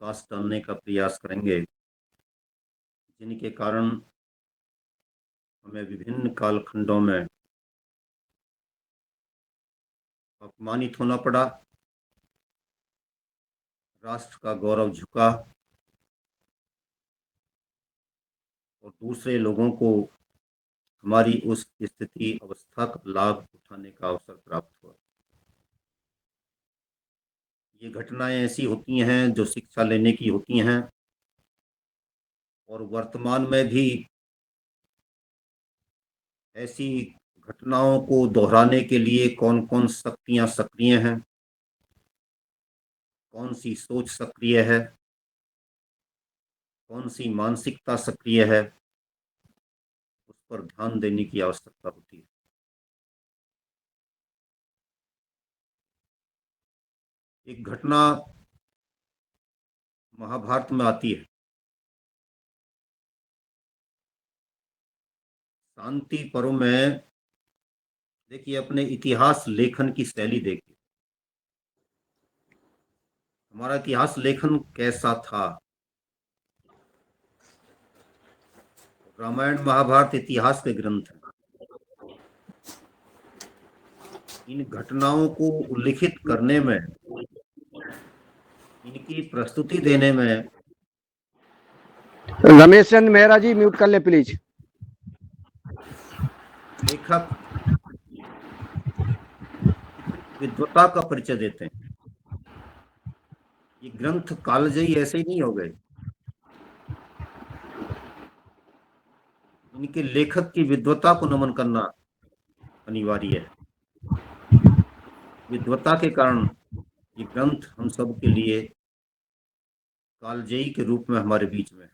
प्रकाश डालने का प्रयास करेंगे, जिनके कारण हमें विभिन्न कालखंडों में अपमानित होना पड़ा, राष्ट्र का गौरव झुका और दूसरे लोगों को हमारी उस स्थिति अवस्था का लाभ उठाने का अवसर प्राप्त हुआ। ये घटनाएं ऐसी होती हैं जो शिक्षा लेने की होती हैं और वर्तमान में भी ऐसी घटनाओं को दोहराने के लिए कौन कौन शक्तियां सक्रिय हैं, कौन सी सोच सक्रिय है, कौन सी मानसिकता सक्रिय है, उस पर ध्यान देने की आवश्यकता होती है। एक घटना महाभारत में आती है। शांति पर्व में देखिए, अपने इतिहास लेखन की शैली देखिए, हमारा इतिहास लेखन कैसा था। रामायण महाभारत इतिहास के ग्रंथ हैं। इन घटनाओं को उल्लिखित करने में, इनकी प्रस्तुति देने में रमेश चंद मेहरा जी म्यूट कर ले प्लीज। लेखक विद्वता का परिचय देते हैं। ये ग्रंथ कालजयी ऐसे ही नहीं हो गए, इनके लेखक की विद्वता को नमन करना अनिवार्य है। विद्वता के कारण ये ग्रंथ हम सब के लिए कालजयी के रूप में हमारे बीच में है।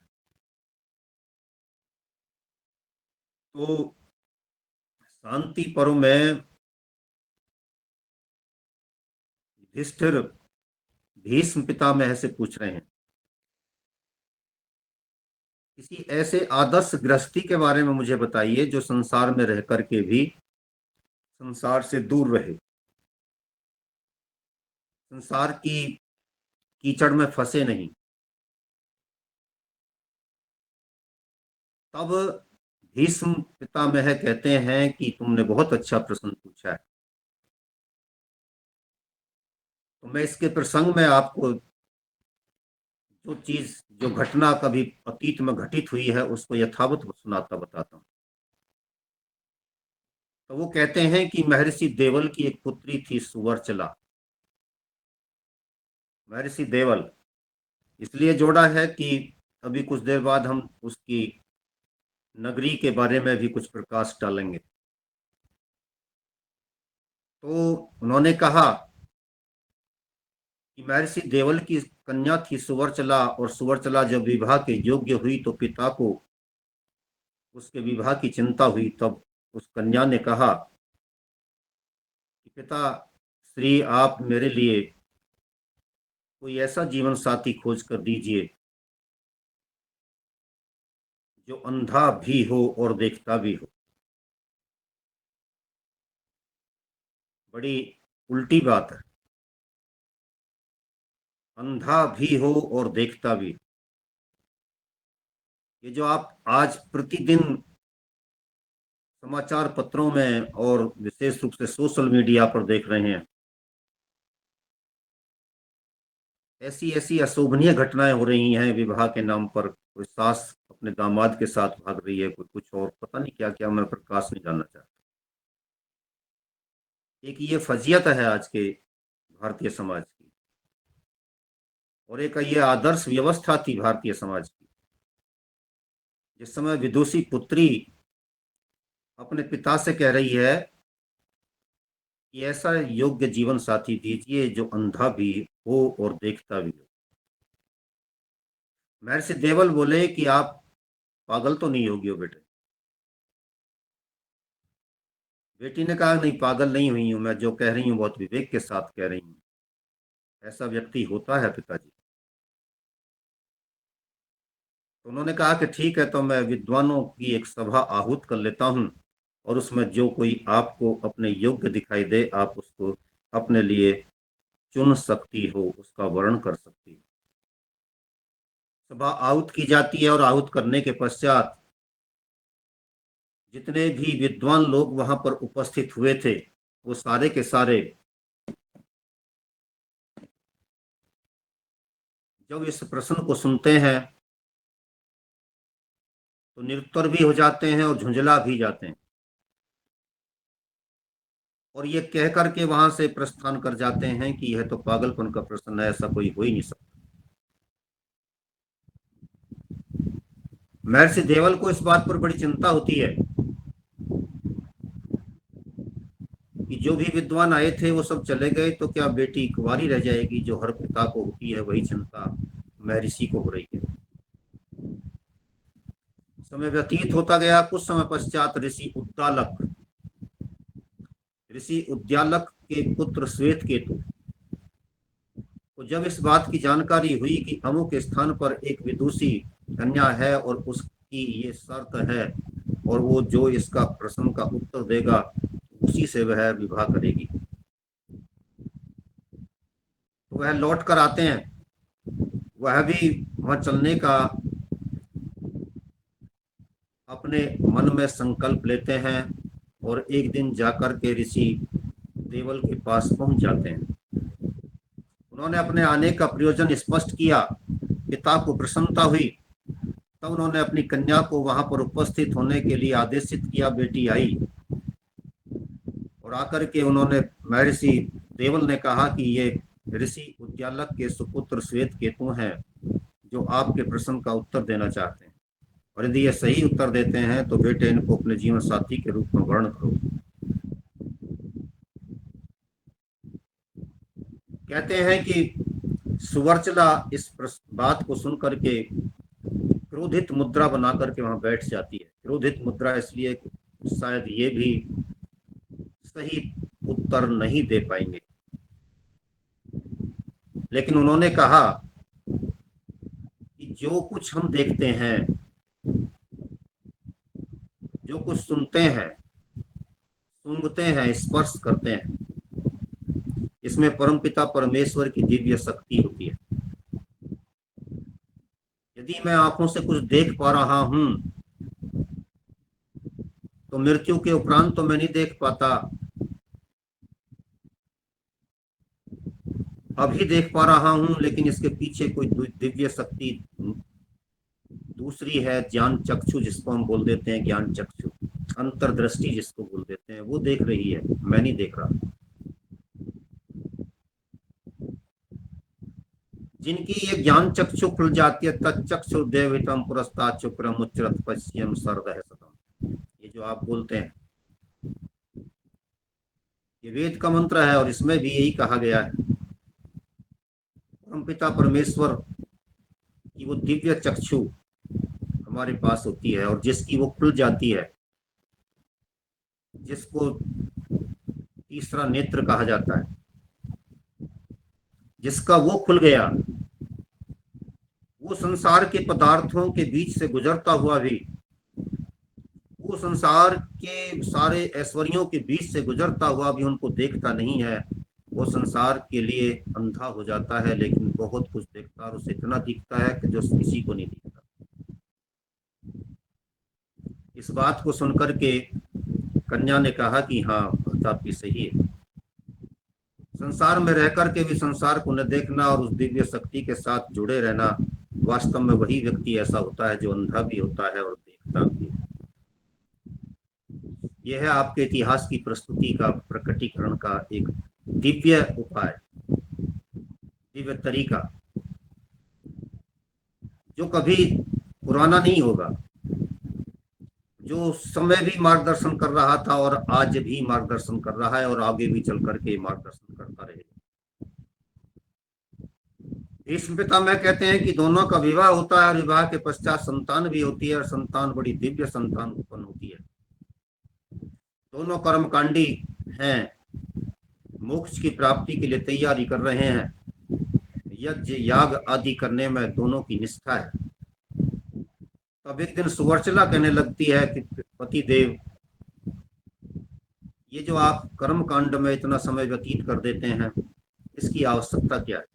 तो शांति पर्व में युधिष्ठिर भीष्म पितामह से पूछ रहे हैं, किसी ऐसे आदर्श गृहस्थी के बारे में मुझे बताइए जो संसार में रह करके भी संसार से दूर रहे, संसार की कीचड़ में फंसे नहीं। तब भीष्म पितामह कहते हैं कि तुमने बहुत अच्छा प्रश्न पूछा है। तो मैं इसके प्रसंग में आपको जो घटना कभी अतीत में घटित हुई है उसको यथावत सुनाता बताता हूँ। तो वो कहते हैं कि महर्षि देवल की एक पुत्री थी सुवर्चला। महर्षि देवल इसलिए जोड़ा है कि अभी कुछ देर बाद हम उसकी नगरी के बारे में भी कुछ प्रकाश डालेंगे। तो उन्होंने कहा कि महर्षि देवल की कन्या थी सुवर्चला, और सुवर्चला जब विवाह के योग्य हुई तो पिता को उसके विवाह की चिंता हुई। तब उस कन्या ने कहा कि पिता श्री, आप मेरे लिए कोई ऐसा जीवन साथी खोज कर दीजिए जो अंधा भी हो और देखता भी हो। बड़ी उल्टी बात है, अंधा भी हो और देखता भी हो। ये जो आप आज प्रतिदिन समाचार पत्रों में और विशेष रूप से सोशल मीडिया पर देख रहे हैं, ऐसी ऐसी अशोभनीय घटनाएं हो रही हैं विवाह के नाम पर। कोई सास अपने दामाद के साथ भाग रही है, कोई कुछ और, पता नहीं क्या क्या, मैं प्रकाश नहीं डालना चाहता। एक ये फजीयत है आज के भारतीय समाज की, और एक ये आदर्श व्यवस्था थी भारतीय समाज की। जिस समय विदुषी पुत्री अपने पिता से कह रही है कि ऐसा योग्य जीवन साथी दीजिए जो अंधा भी हो और देखता भी हो। महर्षि देवल बोले कि आप पागल तो नहीं होगी हो बेटे। बेटी ने कहा, नहीं पागल नहीं हुई हूं, मैं जो कह रही हूं बहुत विवेक के साथ कह रही हूं। ऐसा व्यक्ति होता है पिताजी। तो उन्होंने कहा कि ठीक है, तो मैं विद्वानों की एक सभा आहूत कर लेता हूं, और उसमें जो कोई आपको अपने योग्य दिखाई दे आप उसको अपने लिए चुन सकती हो, उसका वर्ण कर सकती हो। सभा आहूत की जाती है और आहूत करने के पश्चात जितने भी विद्वान लोग वहां पर उपस्थित हुए थे वो सारे के सारे जब इस प्रश्न को सुनते हैं तो निरुत्तर भी हो जाते हैं और झुंझला भी जाते हैं और ये कह करके वहां से प्रस्थान कर जाते हैं कि यह तो पागलपन का प्रश्न है, ऐसा कोई हो ही नहीं सकता। महर्षि देवल को इस बात पर बड़ी चिंता होती है कि जो भी विद्वान आए थे वो सब चले गए तो क्या बेटी कुंवारी रह जाएगी। जो हर पिता को होती है वही चिंता महर्षि को हो रही है। समय व्यतीत होता गया। कुछ समय पश्चात ऋषि उद्यालक के पुत्र श्वेत केतु को जब इस बात की जानकारी हुई कि अमुक के स्थान पर एक विदुषी कन्या है और उसकी ये शर्त है और वो जो इसका प्रश्न का उत्तर देगा उसी से वह विवाह करेगी, तो वह लौट कर आते हैं। वह भी वहां चलने का अपने मन में संकल्प लेते हैं और एक दिन जाकर के ऋषि देवल के पास पहुंच जाते हैं। उन्होंने अपने आने का प्रयोजन स्पष्ट किया। पिता को प्रसन्नता हुई। तब उन्होंने अपनी कन्या को वहां पर उपस्थित होने के लिए आदेशित किया। बेटी आई और आकर के उन्होंने महर्षि देवल ने कहा कि ये ऋषि उद्यालक के सुपुत्र श्वेत केतु हैं जो आपके प्रश्न का उत्तर देना चाहते हैं, और यदि ये सही उत्तर देते हैं तो बेटे इनको अपने जीवन साथी के रूप में वर्ण करो। कहते हैं कि सुवर्चला इस बात को सुन करके क्रोधित मुद्रा बना करके वहां बैठ जाती है। क्रोधित मुद्रा इसलिए शायद ये भी सही उत्तर नहीं दे पाएंगे, लेकिन उन्होंने कहा कि जो कुछ हम देखते हैं, जो कुछ सुनते हैं, सूंघते हैं, स्पर्श करते हैं, इसमें परमपिता परमेश्वर की दिव्य शक्ति होती है। यदि मैं आंखों से कुछ देख पा रहा हूं तो मृत्यु के उपरांत तो मैं नहीं देख पाता, अभी देख पा रहा हूं, लेकिन इसके पीछे कोई दिव्य शक्ति दूसरी है। ज्ञान चक्षु जिसको हम बोल देते हैं, ज्ञान चक्षु, अंतर्दृष्टि जिसको बोल देते हैं, वो देख रही है, मैं नहीं देख रहा। जिनकी ये ज्ञान चक्षु खुल जाती है, तच्चक्षु देवितम पुरस्तात् शुक्रम उच्चरत पश्यम सर्वः सतम, ये जो आप बोलते हैं ये वेद का मंत्र है और इसमें भी यही कहा गया है। परमपिता परमेश्वर की वो दिव्य चक्षु हमारे पास होती है और जिसकी वो खुल जाती है, जिसको तीसरा नेत्र कहा जाता है, जिसका वो खुल गया, वो संसार के पदार्थों के बीच से गुजरता हुआ भी, वो संसार के सारे ऐश्वर्यों के बीच से गुजरता हुआ भी उनको देखता नहीं है। वो संसार के लिए अंधा हो जाता है, लेकिन बहुत कुछ देखता है और उसे इतना दिखता है कि जो किसी को नहीं दिखता। इस बात को सुनकर के कन्या ने कहा कि हाँ, बात आपकी सही है। संसार में रह करके भी संसार को न देखना और उस दिव्य शक्ति के साथ जुड़े रहना, वास्तव में वही व्यक्ति ऐसा होता है जो अंधा भी होता है और देखता भी है। यह है आपके इतिहास की प्रस्तुति का प्रकटीकरण का एक दिव्य उपाय, दिव्य तरीका, जो कभी पुराना नहीं होगा, जो समय भी मार्गदर्शन कर रहा था और आज भी मार्गदर्शन कर रहा है और आगे भी चल करके मार्गदर्शन करता रहेगा। भीष्म पितामह कहते हैं कि दोनों का विवाह होता है और विवाह के पश्चात संतान भी होती है और संतान बड़ी दिव्य संतान उत्पन्न होती है। दोनों कर्मकांडी हैं, मोक्ष की प्राप्ति के लिए तैयारी कर रहे हैं, यज्ञ याग आदि करने में दोनों की निष्ठा है। तब एक दिन सुवर्चला कहने लगती है कि पति देव, ये जो आप कर्म कांड में इतना समय व्यतीत कर देते हैं, इसकी आवश्यकता क्या है?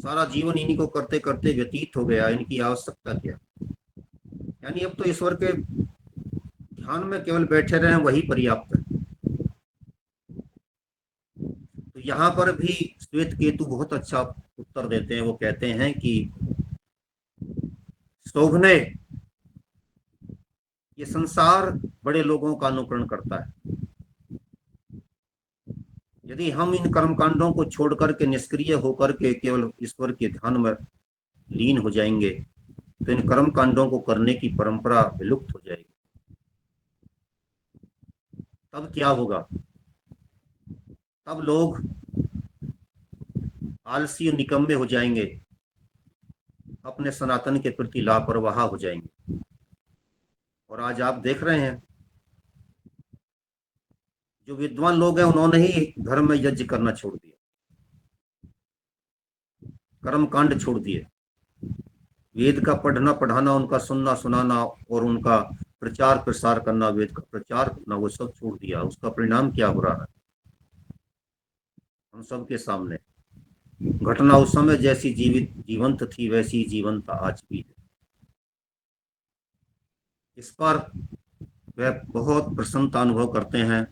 सारा जीवन इन्हीं को करते करते व्यतीत हो गया, इनकी आवश्यकता क्या। यानी अब तो ईश्वर के ध्यान में केवल बैठे रहें वही पर्याप्त है। तो यहाँ पर भी श्वेत केतु बहुत अच्छा उत्तर देते हैं। वो कहते हैं कि शोभने, ये संसार बड़े लोगों का अनुकरण करता है। यदि हम इन कर्मकांडों को छोड़ करके निष्क्रिय होकर के केवल ईश्वर के ध्यान में लीन हो जाएंगे तो इन कर्म कांडों को करने की परंपरा विलुप्त हो जाएगी। तब क्या होगा? तब लोग आलसी और निकम्मे हो जाएंगे, अपने सनातन के प्रति लापरवाह हो जाएंगे। और आज आप देख रहे हैं जो विद्वान लोग हैं उन्होंने ही घर में यज्ञ करना छोड़ दिया, कर्म कांड छोड़ दिए। वेद का पढ़ना पढ़ाना, उनका सुनना सुनाना और उनका प्रचार प्रसार करना, वेद का प्रचार करना, वो सब छोड़ दिया। उसका परिणाम क्या हो रहा है हम सबके सामने। घटना उस समय जैसी जीवंत थी वैसी जीवंत आज भी है। इस पर वह बहुत प्रसन्नता अनुभव करते हैं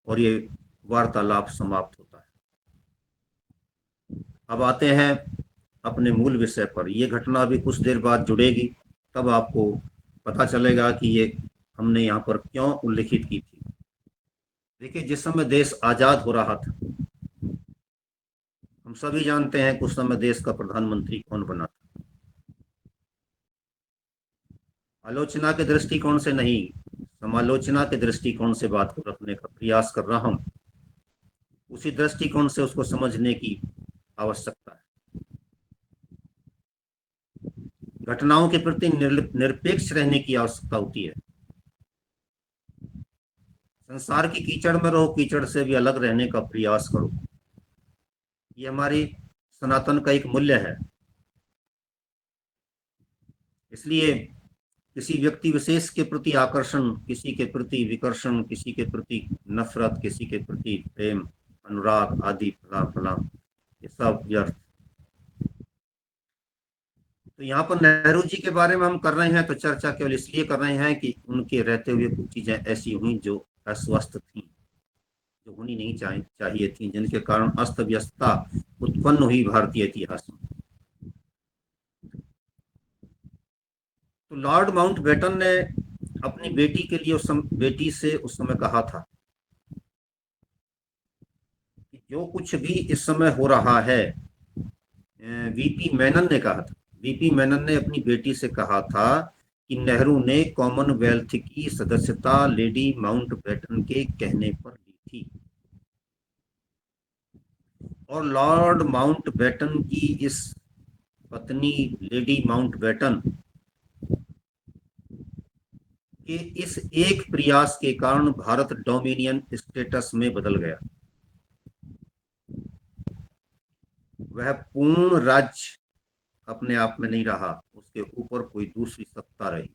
और ये वार्तालाप समाप्त होता है। अब आते हैं अपने मूल विषय पर। ये घटना अभी कुछ देर बाद जुड़ेगी, तब आपको पता चलेगा कि ये हमने यहाँ पर क्यों उल्लिखित की थी। देखिए, जिस समय देश आजाद हो रहा था, हम सभी जानते हैं कि उस समय देश का प्रधानमंत्री कौन बना था। आलोचना के दृष्टिकोण से नहीं, समालोचना के दृष्टिकोण से बात को रखने का प्रयास कर रहा हूं। उसी दृष्टिकोण से उसको समझने की आवश्यकता है। घटनाओं के प्रति निरपेक्ष रहने की आवश्यकता होती है। संसार की कीचड़ में रहो, कीचड़ से भी अलग रहने का प्रयास करो। ये हमारी सनातन का एक मूल्य है। इसलिए किसी व्यक्ति विशेष के प्रति आकर्षण, किसी के प्रति विकर्षण, किसी के प्रति नफरत, किसी के प्रति प्रेम, अनुराग आदि फला फला, ये सब व्यर्थ। तो यहाँ पर नेहरू जी के बारे में हम कर रहे हैं तो चर्चा केवल इसलिए कर रहे हैं कि उनके रहते हुए कुछ चीजें ऐसी हुई जो अस्वस्थ थी, जो होनी नहीं चाहिए थी, जिनके कारण अस्त व्यस्तता उत्पन्न हुई भारतीय इतिहास में। तो लॉर्ड माउंटबेटन ने अपनी बेटी के लिए बेटी से उस समय कहा था कि जो कुछ भी इस समय हो रहा है, वीपी मेनन ने कहा था, वीपी मेनन ने अपनी बेटी से कहा था कि नेहरू ने कॉमनवेल्थ की सदस्यता लेडी माउंटबेटन के कहने पर ली थी। और लॉर्ड माउंटबेटन की इस पत्नी लेडी माउंटबेटन के इस एक प्रयास के कारण भारत डोमिनियन स्टेटस में बदल गया। वह पूर्ण राज्य अपने आप में नहीं रहा, उसके ऊपर कोई दूसरी सत्ता रही।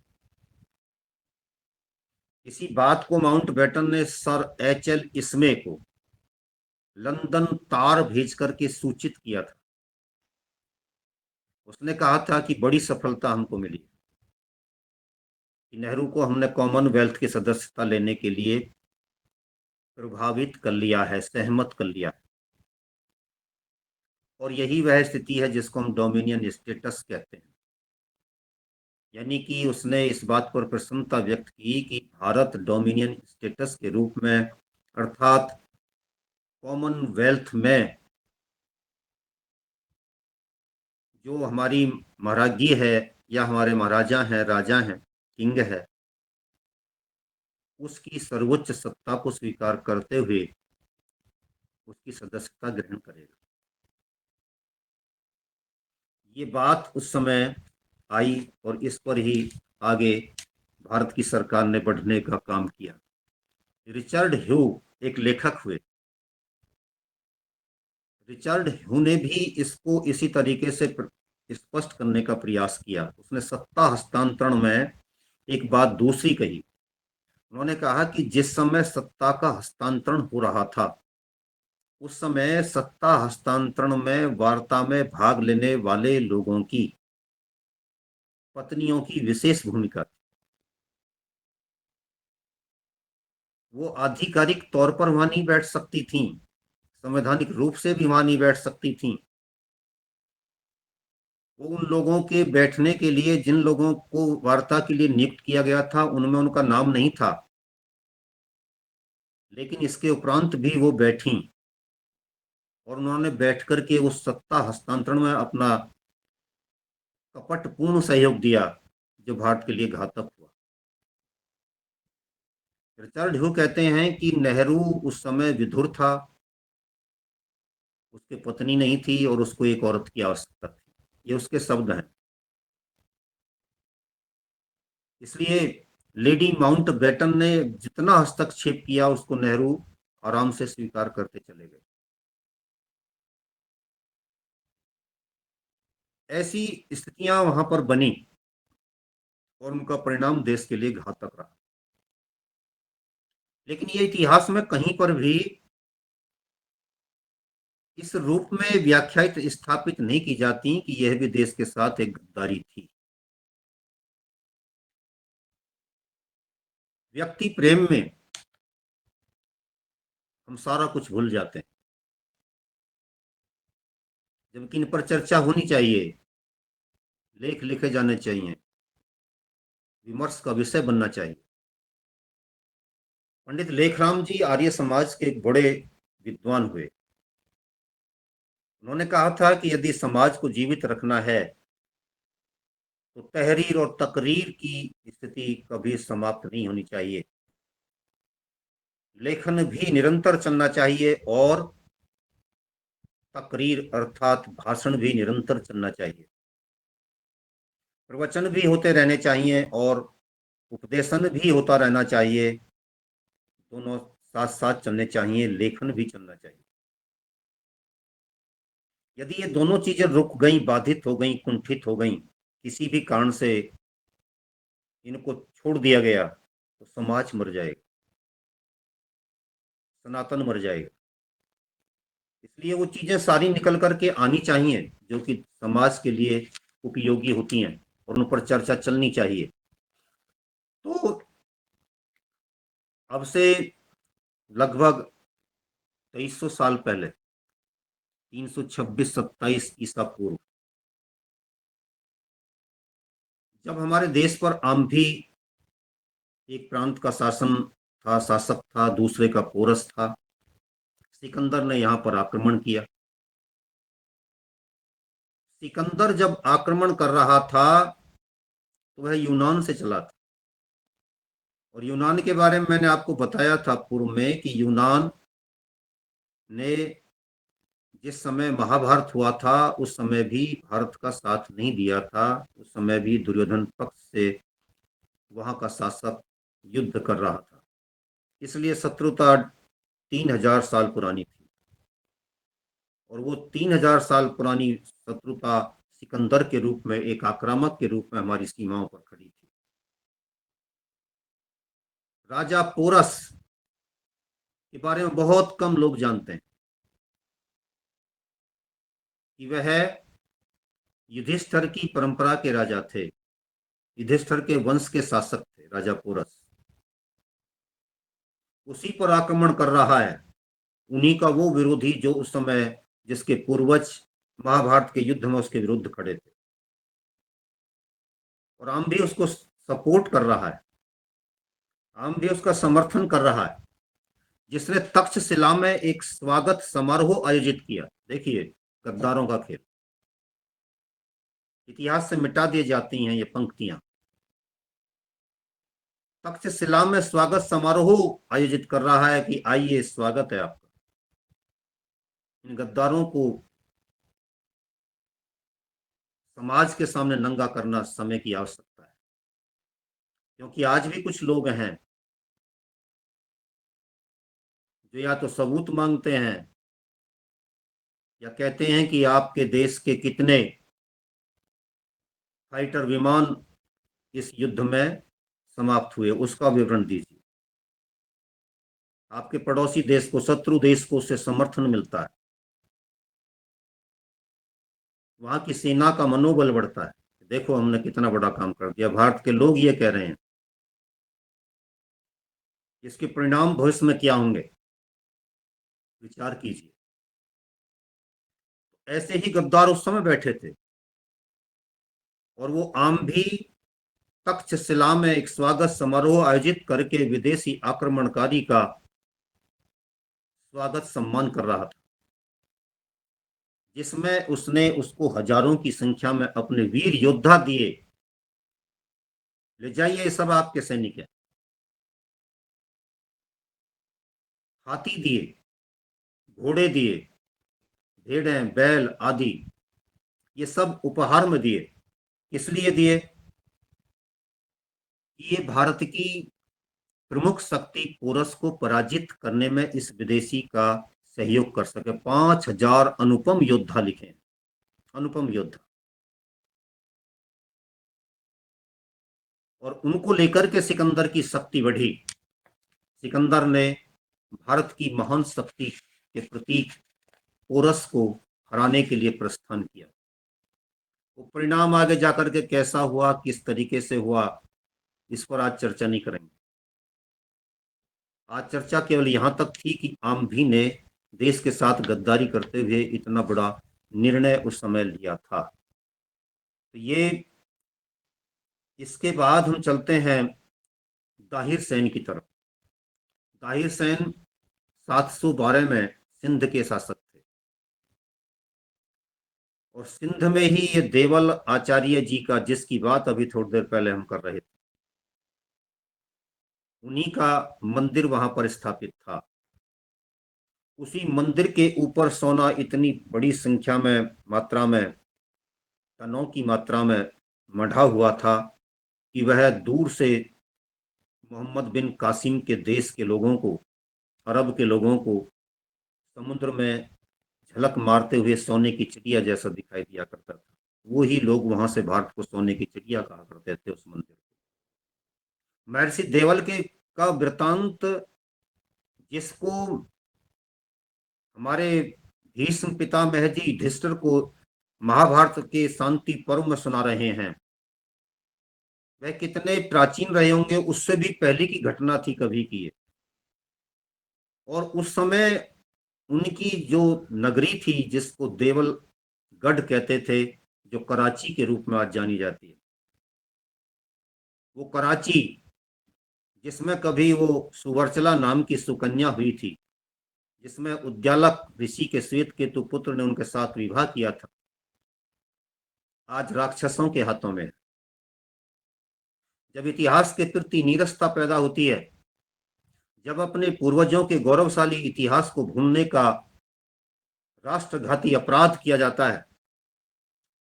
इसी बात को माउंटबेटन ने सर एच.एल. इस्मे को लंदन तार भेज करके सूचित किया था। उसने कहा था कि बड़ी सफलता हमको मिली कि नेहरू को हमने कॉमनवेल्थ की सदस्यता लेने के लिए प्रभावित कर लिया है, सहमत कर लिया है। और यही वह स्थिति है जिसको हम डोमिनियन स्टेटस कहते हैं। यानी कि उसने इस बात पर प्रसन्नता व्यक्त की कि भारत डोमिनियन स्टेटस के रूप में, अर्थात कॉमनवेल्थ में, जो हमारी महाराजी है या हमारे महाराजा हैं, राजा हैं, किंग है, उसकी सर्वोच्च सत्ता को स्वीकार करते हुए उसकी सदस्यता ग्रहण करेगा। ये बात उस समय आई और इस पर ही आगे भारत की सरकार ने बढ़ने का काम किया। रिचर्ड ह्यू एक लेखक हुए। रिचर्ड ह्यू ने भी इसको इसी तरीके से स्पष्ट करने का प्रयास किया। उसने सत्ता हस्तांतरण में एक बात दूसरी कही। उन्होंने कहा कि जिस समय सत्ता का हस्तांतरण हो रहा था उस समय सत्ता हस्तांतरण में वार्ता में भाग लेने वाले लोगों की पत्नियों की विशेष भूमिका थी। वो आधिकारिक तौर पर वहां नहीं बैठ सकती थीं, संवैधानिक रूप से भी वहां नहीं बैठ सकती थीं। वो उन लोगों के बैठने के लिए, जिन लोगों को वार्ता के लिए नियुक्त किया गया था, उनमें उनका नाम नहीं था, लेकिन इसके उपरांत भी वो बैठी और उन्होंने बैठ करके उस सत्ता हस्तांतरण में अपना कपटपूर्ण सहयोग दिया, जो भारत के लिए घातक हुआ। रिचर्ड ह्यू कहते हैं कि नेहरू उस समय विधुर था, उसकी पत्नी नहीं थी और उसको एक औरत की आवश्यकता थी। ये उसके शब्द हैं। इसलिए लेडी माउंटबेटन ने जितना हस्तक्षेप किया, उसको नेहरू आराम से स्वीकार करते चले गए। ऐसी स्थितियां वहां पर बनी और उनका परिणाम देश के लिए घातक रहा। लेकिन ये इतिहास में कहीं पर भी इस रूप में व्याख्यात स्थापित नहीं की जाती कि यह भी देश के साथ एक गद्दारी थी। व्यक्ति प्रेम में हम सारा कुछ भूल जाते हैं, जबकि इन पर चर्चा होनी चाहिए, लेख लिखे जाने चाहिए, विमर्श का विषय बनना चाहिए। पंडित लेखराम जी आर्य समाज के एक बड़े विद्वान हुए। उन्होंने कहा था कि यदि समाज को जीवित रखना है तो तहरीर और तकरीर की स्थिति कभी समाप्त नहीं होनी चाहिए। लेखन भी निरंतर चलना चाहिए और तकरीर अर्थात भाषण भी निरंतर चलना चाहिए। प्रवचन भी होते रहने चाहिए और उपदेशन भी होता रहना चाहिए। दोनों साथ साथ चलने चाहिए, लेखन भी चलना चाहिए। यदि ये दोनों चीजें रुक गई, बाधित हो गई, कुंठित हो गई, किसी भी कारण से इनको छोड़ दिया गया, तो समाज मर जाएगा, सनातन मर जाएगा। इसलिए वो चीजें सारी निकल करके आनी चाहिए जो कि समाज के लिए उपयोगी होती हैं और उन पर चर्चा चलनी चाहिए। तो अब से लगभग 2300 साल पहले, 326-27 ईसा पूर्व, जब हमारे देश पर आम भी एक प्रांत का शासन था, शासक था, दूसरे का पोरस था, सिकंदर ने यहाँ पर आक्रमण किया। सिकंदर जब आक्रमण कर रहा था तो वह यूनान से चला था। और यूनान के बारे में मैंने आपको बताया था पूर्व में कि यूनान ने जिस समय महाभारत हुआ था उस समय भी भारत का साथ नहीं दिया था। उस समय भी दुर्योधन पक्ष से वहां का शासक युद्ध कर रहा था। इसलिए शत्रुता 3000 साल पुरानी थी और वो 3000 साल पुरानी शत्रुता सिकंदर के रूप में, एक आक्रामक के रूप में हमारी सीमाओं पर खड़ी थी। राजा पोरस के बारे में बहुत कम लोग जानते हैं कि वह युधिष्ठिर की परंपरा के राजा थे, युधिष्ठिर के वंश के शासक थे राजा पोरस। उसी पर आक्रमण कर रहा है, उन्हीं का वो विरोधी जो उस समय, जिसके पूर्वज महाभारत के युद्ध में उसके विरुद्ध खड़े थे। और आम भी उसको सपोर्ट कर रहा है, आम भी उसका समर्थन कर रहा है, जिसने तक्षशिला में एक स्वागत समारोह आयोजित किया। देखिए, गद्दारों का खेल। इतिहास से मिटा दी जाती हैं ये पंक्तियां। तक्षशिला में स्वागत समारोह आयोजित कर रहा है कि आइए, स्वागत है आपका। इन गद्दारों को समाज के सामने नंगा करना समय की आवश्यकता है, क्योंकि आज भी कुछ लोग हैं जो या तो सबूत मांगते हैं या कहते हैं कि आपके देश के कितने फाइटर विमान इस युद्ध में समाप्त हुए, उसका विवरण दीजिए। आपके पड़ोसी देश को, शत्रु देश को उससे समर्थन मिलता है, वहां की सेना का मनोबल बढ़ता है। देखो हमने कितना बड़ा काम कर दिया। भारत के लोग ये कह रहे हैं, इसके परिणाम भविष्य में क्या होंगे, विचार कीजिए। ऐसे ही गद्दार उस समय बैठे थे, और वो आम भी तक्षशिला में एक स्वागत समारोह आयोजित करके विदेशी आक्रमणकारी का स्वागत सम्मान कर रहा था, जिसमें उसने उसको हजारों की संख्या में अपने वीर योद्धा दिए। ले जाइए, ये सब आपके सैनिक हैं। हाथी दिए, घोड़े दिए, भेड़ें, बैल आदि, ये सब उपहार में दिए। किस लिए दिए? ये भारत की प्रमुख शक्ति पोरस को पराजित करने में इस विदेशी का सहयोग कर सके। 5,000 अनुपम योद्धा लिखे, अनुपम योद्धा, और उनको लेकर के सिकंदर की शक्ति बढ़ी। सिकंदर ने भारत की महान शक्ति के प्रतीक पोरस को हराने के लिए प्रस्थान किया। वो परिणाम आगे जाकर के कैसा हुआ, किस तरीके से हुआ, इस पर आज चर्चा नहीं करेंगे। आज चर्चा केवल यहां तक थी कि आमभी ने देश के साथ गद्दारी करते हुए इतना बड़ा निर्णय उस समय लिया था। तो ये, इसके बाद हम चलते हैं दाहिर सेन की तरफ। दाहिर सेन 712 में सिंध के शासक थे, और सिंध में ही ये देवल आचार्य जी का, जिसकी बात अभी थोड़ी देर पहले हम कर रहे थे, उन्हीं का मंदिर वहां पर स्थापित था। उसी मंदिर के ऊपर सोना इतनी बड़ी संख्या में, मात्रा में, टनों की मात्रा में मढ़ा हुआ था कि वह दूर से मोहम्मद बिन कासिम के देश के लोगों को, अरब के लोगों को समुद्र में झलक मारते हुए सोने की चिड़िया जैसा दिखाई दिया करता था। वो ही लोग वहां से भारत को सोने की चिड़िया कहा करते थे उस मंदिर को। महर्षि देवल के का वृतांत, जिसको हमारे भीष्म पितामह जी युधिष्ठिर को महाभारत के शांति पर्व में सुना रहे हैं, वह कितने प्राचीन रहे होंगे, उससे भी पहले की घटना थी कभी की। और उस समय उनकी जो नगरी थी, जिसको देवलगढ़ कहते थे, जो कराची के रूप में आज जानी जाती है, वो कराची, जिसमें कभी वो सुवर्चला नाम की सुकन्या हुई थी, जिसमें उद्यालक ऋषि के श्वेत केतु पुत्र ने उनके साथ विवाह किया था, आज राक्षसों के हाथों में। जब इतिहास के प्रति नीरसता पैदा होती है, जब अपने पूर्वजों के गौरवशाली इतिहास को भूलने का राष्ट्रघाती अपराध किया जाता है,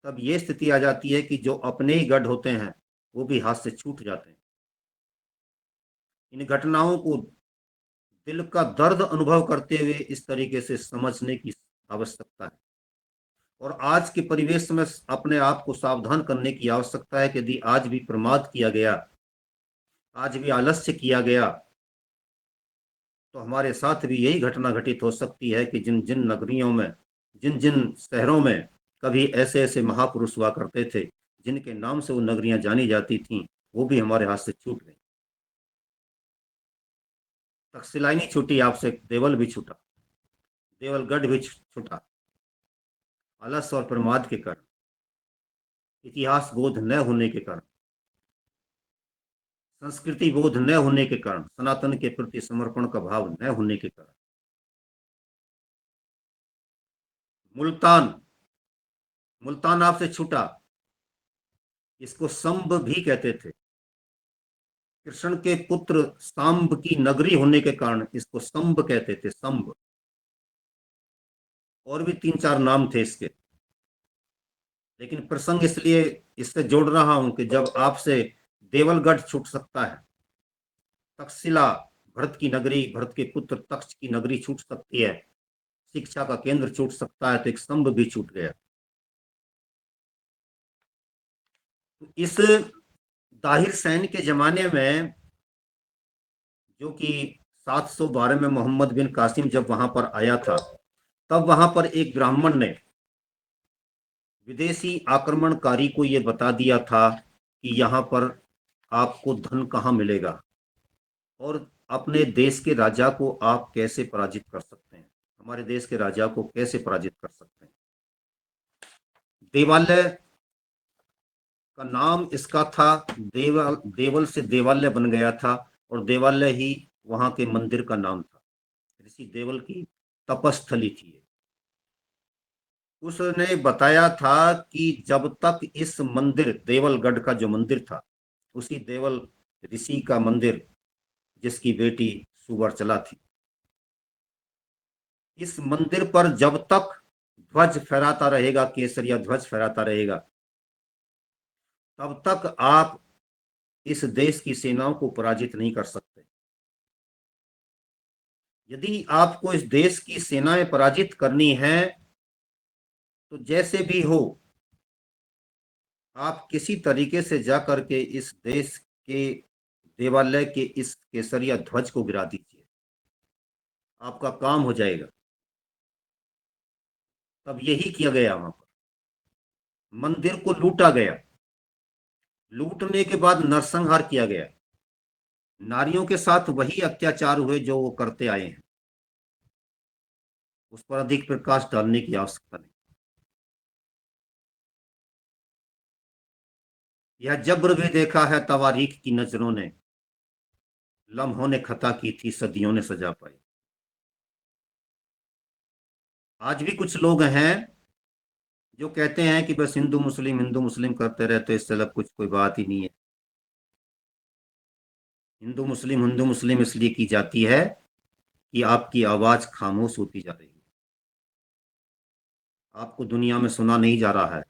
तब ये स्थिति आ जाती है कि जो अपने ही गढ़ होते हैं वो भी हाथ से छूट जाते हैं। इन घटनाओं को दिल का दर्द अनुभव करते हुए इस तरीके से समझने की आवश्यकता है, और आज के परिवेश में अपने आप को सावधान करने की आवश्यकता है कि यदि आज भी प्रमाद किया गया, आज भी आलस्य किया गया, तो हमारे साथ भी यही घटना घटित हो सकती है कि जिन जिन नगरियों में, जिन जिन शहरों में कभी ऐसे ऐसे महापुरुष हुआ करते थे, जिनके नाम से वो नगरियां जानी जाती थीं, वो भी हमारे हाथ से छूट गई। तक्षशिला नहीं छूटी आपसे, देवल भी छूटा, देवलगढ़ भी छूटा, आलस और प्रमाद के कारण, इतिहास बोध न होने के कारण, संस्कृति बोध न होने के कारण, सनातन के प्रति समर्पण का भाव न होने के कारण। मुल्तान, मुल्तान आपसे छूटा, इसको संभ भी कहते थे। कृष्ण के पुत्र सांब की नगरी होने के कारण इसको संभ कहते थे, संभ। और भी 3-4 नाम थे इसके, लेकिन प्रसंग इसलिए इससे जोड़ रहा हूं कि जब आपसे देवलगढ़ छूट सकता है, तक्षशिला, भरत की नगरी, भरत के पुत्र तक्ष की नगरी छूट सकती है, शिक्षा का केंद्र छूट सकता है, तो एक स्तंभ भी छूट गया। इस दाहिर सैन के जमाने में, जो कि 712 में मोहम्मद बिन कासिम जब वहां पर आया था, तब वहां पर एक ब्राह्मण ने विदेशी आक्रमणकारी को यह बता दिया था कि यहाँ पर आपको धन कहाँ मिलेगा और अपने देश के राजा को आप कैसे पराजित कर सकते हैं, हमारे देश के राजा को कैसे पराजित कर सकते हैं। देवालय का नाम इसका था, देवल से देवालय बन गया था और देवालय ही वहां के मंदिर का नाम था। ऋषि देवल की तपस्थली थी। उसने बताया था कि जब तक इस मंदिर, देवलगढ़ का जो मंदिर था, उसी देवल ऋषि का मंदिर जिसकी बेटी सुवर्चला थी, इस मंदिर पर जब तक ध्वज फहराता रहेगा, केसरिया ध्वज फहराता रहेगा, तब तक आप इस देश की सेनाओं को पराजित नहीं कर सकते। यदि आपको इस देश की सेनाएं पराजित करनी है तो जैसे भी हो आप किसी तरीके से जाकर के इस देश के देवालय के इस केसरिया ध्वज को गिरा दीजिए, आपका काम हो जाएगा। तब यही किया गया। वहां पर मंदिर को लूटा गया, लूटने के बाद नरसंहार किया गया, नारियों के साथ वही अत्याचार हुए जो वो करते आए हैं। उस पर अधिक प्रकाश डालने की आवश्यकता नहीं। यह जब्र भी देखा है तवारीख की नजरों ने, लम्हों ने खता की थी सदियों ने सजा पाई। आज भी कुछ लोग हैं जो कहते हैं कि बस हिंदू मुस्लिम करते रहते, इससे अलग कुछ कोई बात ही नहीं है। हिंदू मुस्लिम इसलिए की जाती है कि आपकी आवाज खामोश होती जा रही है, आपको दुनिया में सुना नहीं जा रहा है,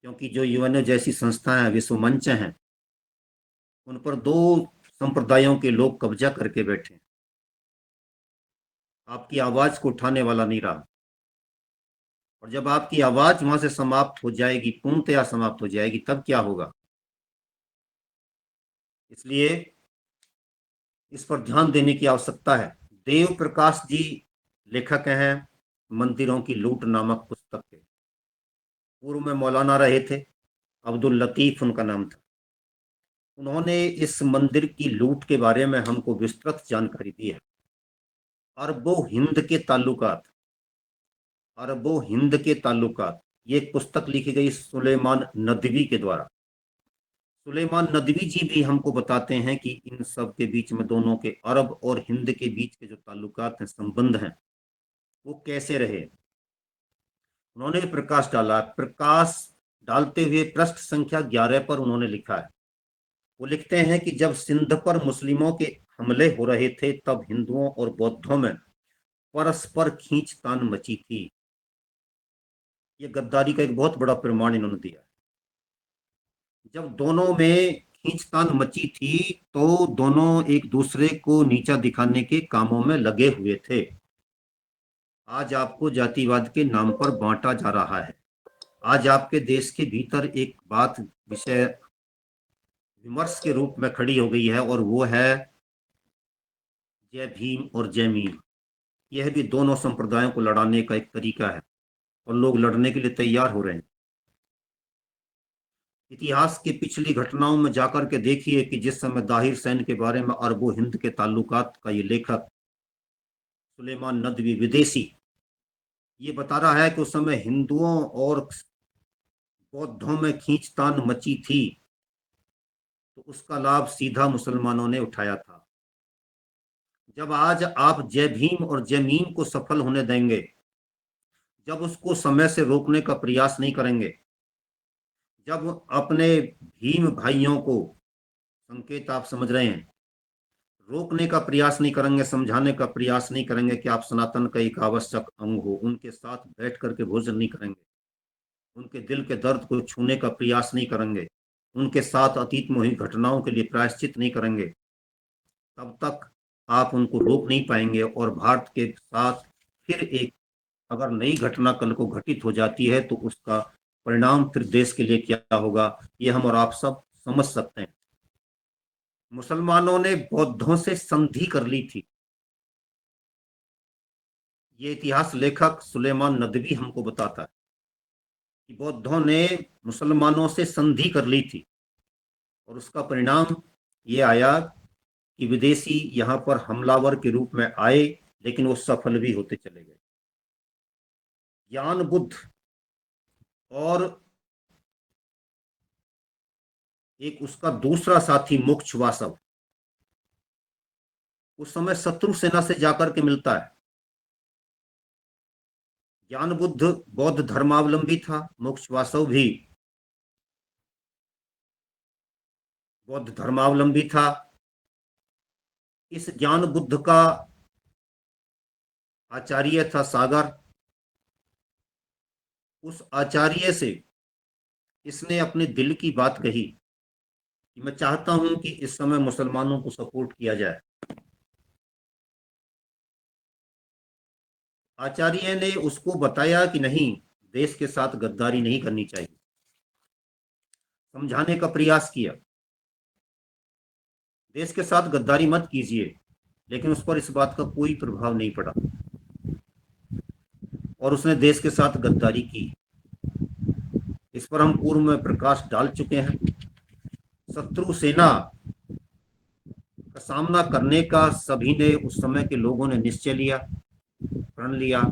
क्योंकि जो यूएनओ जैसी संस्थाएं हैं, विश्व मंच हैं, उन पर दो संप्रदायों के लोग कब्जा करके बैठे हैं। आपकी आवाज को उठाने वाला नहीं रहा। और जब आपकी आवाज वहां से समाप्त हो जाएगी, पूर्णतया समाप्त हो जाएगी, तब क्या होगा? इसलिए इस पर ध्यान देने की आवश्यकता है। देव प्रकाश जी लेखक हैं मंदिरों की लूट नामक पुस्तक के। पूर्व में मौलाना रहे थे, अब्दुल लतीफ उनका नाम था। उन्होंने इस मंदिर की लूट के बारे में हमको विस्तृत जानकारी दी है। अरबों हिंद के ताल्लुकात, अरबों हिंद के ताल्लुकात, ये एक पुस्तक लिखी गई सुलेमान नदवी के द्वारा। सुलेमान नदवी जी भी हमको बताते हैं कि इन सब के बीच में, दोनों के, अरब और हिंद के बीच के जो ताल्लुकात हैं, संबंध हैं, वो कैसे रहे। उन्होंने प्रकाश डाला। प्रकाश डालते हुए पृष्ठ संख्या 11 पर उन्होंने लिखा है, वो लिखते हैं कि जब सिंध पर मुस्लिमों के हमले हो रहे थे, तब हिंदुओं और बौद्धों में परस्पर खींचतान मची थी। ये गद्दारी का एक बहुत बड़ा प्रमाण इन्होंने दिया। जब दोनों में खींचतान मची थी तो दोनों एक दूसरे को नीचा दिखाने के कामों में लगे हुए थे। आज आपको जातिवाद के नाम पर बांटा जा रहा है। आज आपके देश के भीतर एक बात विषय विमर्श के रूप में खड़ी हो गई है, और वो है जय भीम और जय मीम। यह भी दोनों संप्रदायों को लड़ाने का एक तरीका है, और लोग लड़ने के लिए तैयार हो रहे हैं। इतिहास की पिछली घटनाओं में जाकर के देखिए कि जिस समय दाहिर सैन के बारे में अरबों हिंद के ताल्लुकात का ये लेखक सुलेमान नदवी विदेशी ये बता रहा है कि उस समय हिंदुओं और बौद्धों में खींचतान मची थी, तो उसका लाभ सीधा मुसलमानों ने उठाया था। जब आज आप जय भीम और जय मीम को सफल होने देंगे, जब उसको समय से रोकने का प्रयास नहीं करेंगे, जब अपने भीम भाइयों को, संकेत आप समझ रहे हैं, रोकने का प्रयास नहीं करेंगे, समझाने का प्रयास नहीं करेंगे कि आप सनातन का एक आवश्यक अंग हो, उनके साथ बैठ करके भोजन नहीं करेंगे, उनके दिल के दर्द को छूने का प्रयास नहीं करेंगे, उनके साथ अतीत में हुई घटनाओं के लिए प्रायश्चित नहीं करेंगे, तब तक आप उनको रोक नहीं पाएंगे। और भारत के साथ फिर एक अगर नई घटना कल को घटित हो जाती है तो उसका परिणाम फिर देश के लिए क्या होगा, ये हम और आप सब समझ सकते हैं। मुसलमानों ने बौद्धों से संधि कर ली थी। ये इतिहास लेखक सुलेमान नदवी हमको बताता है कि बौद्धों ने मुसलमानों से संधि कर ली थी और उसका परिणाम ये आया कि विदेशी यहाँ पर हमलावर के रूप में आए, लेकिन वो सफल भी होते चले गए। ज्ञान बुद्ध और एक उसका दूसरा साथी मोक्ष वासव उस समय शत्रु सेना से जाकर के मिलता है। ज्ञान बुद्ध बौद्ध धर्मावलंबी था, मोक्ष वासव भी बौद्ध धर्मावलंबी था। इस ज्ञान बुद्ध का आचार्य था सागर। उस आचार्य से इसने अपने दिल की बात कही कि मैं चाहता हूं कि इस समय मुसलमानों को सपोर्ट किया जाए। आचार्य ने उसको बताया कि नहीं, देश के साथ गद्दारी नहीं करनी चाहिए। समझाने का प्रयास किया, देश के साथ गद्दारी मत कीजिए, लेकिन उस पर इस बात का कोई प्रभाव नहीं पड़ा और उसने देश के साथ गद्दारी की। इस पर हम पूर्व में प्रकाश डाल चुके हैं। शत्रु सेना का सामना करने का सभी ने, उस समय के लोगों ने निश्चय लिया, प्रण लिया,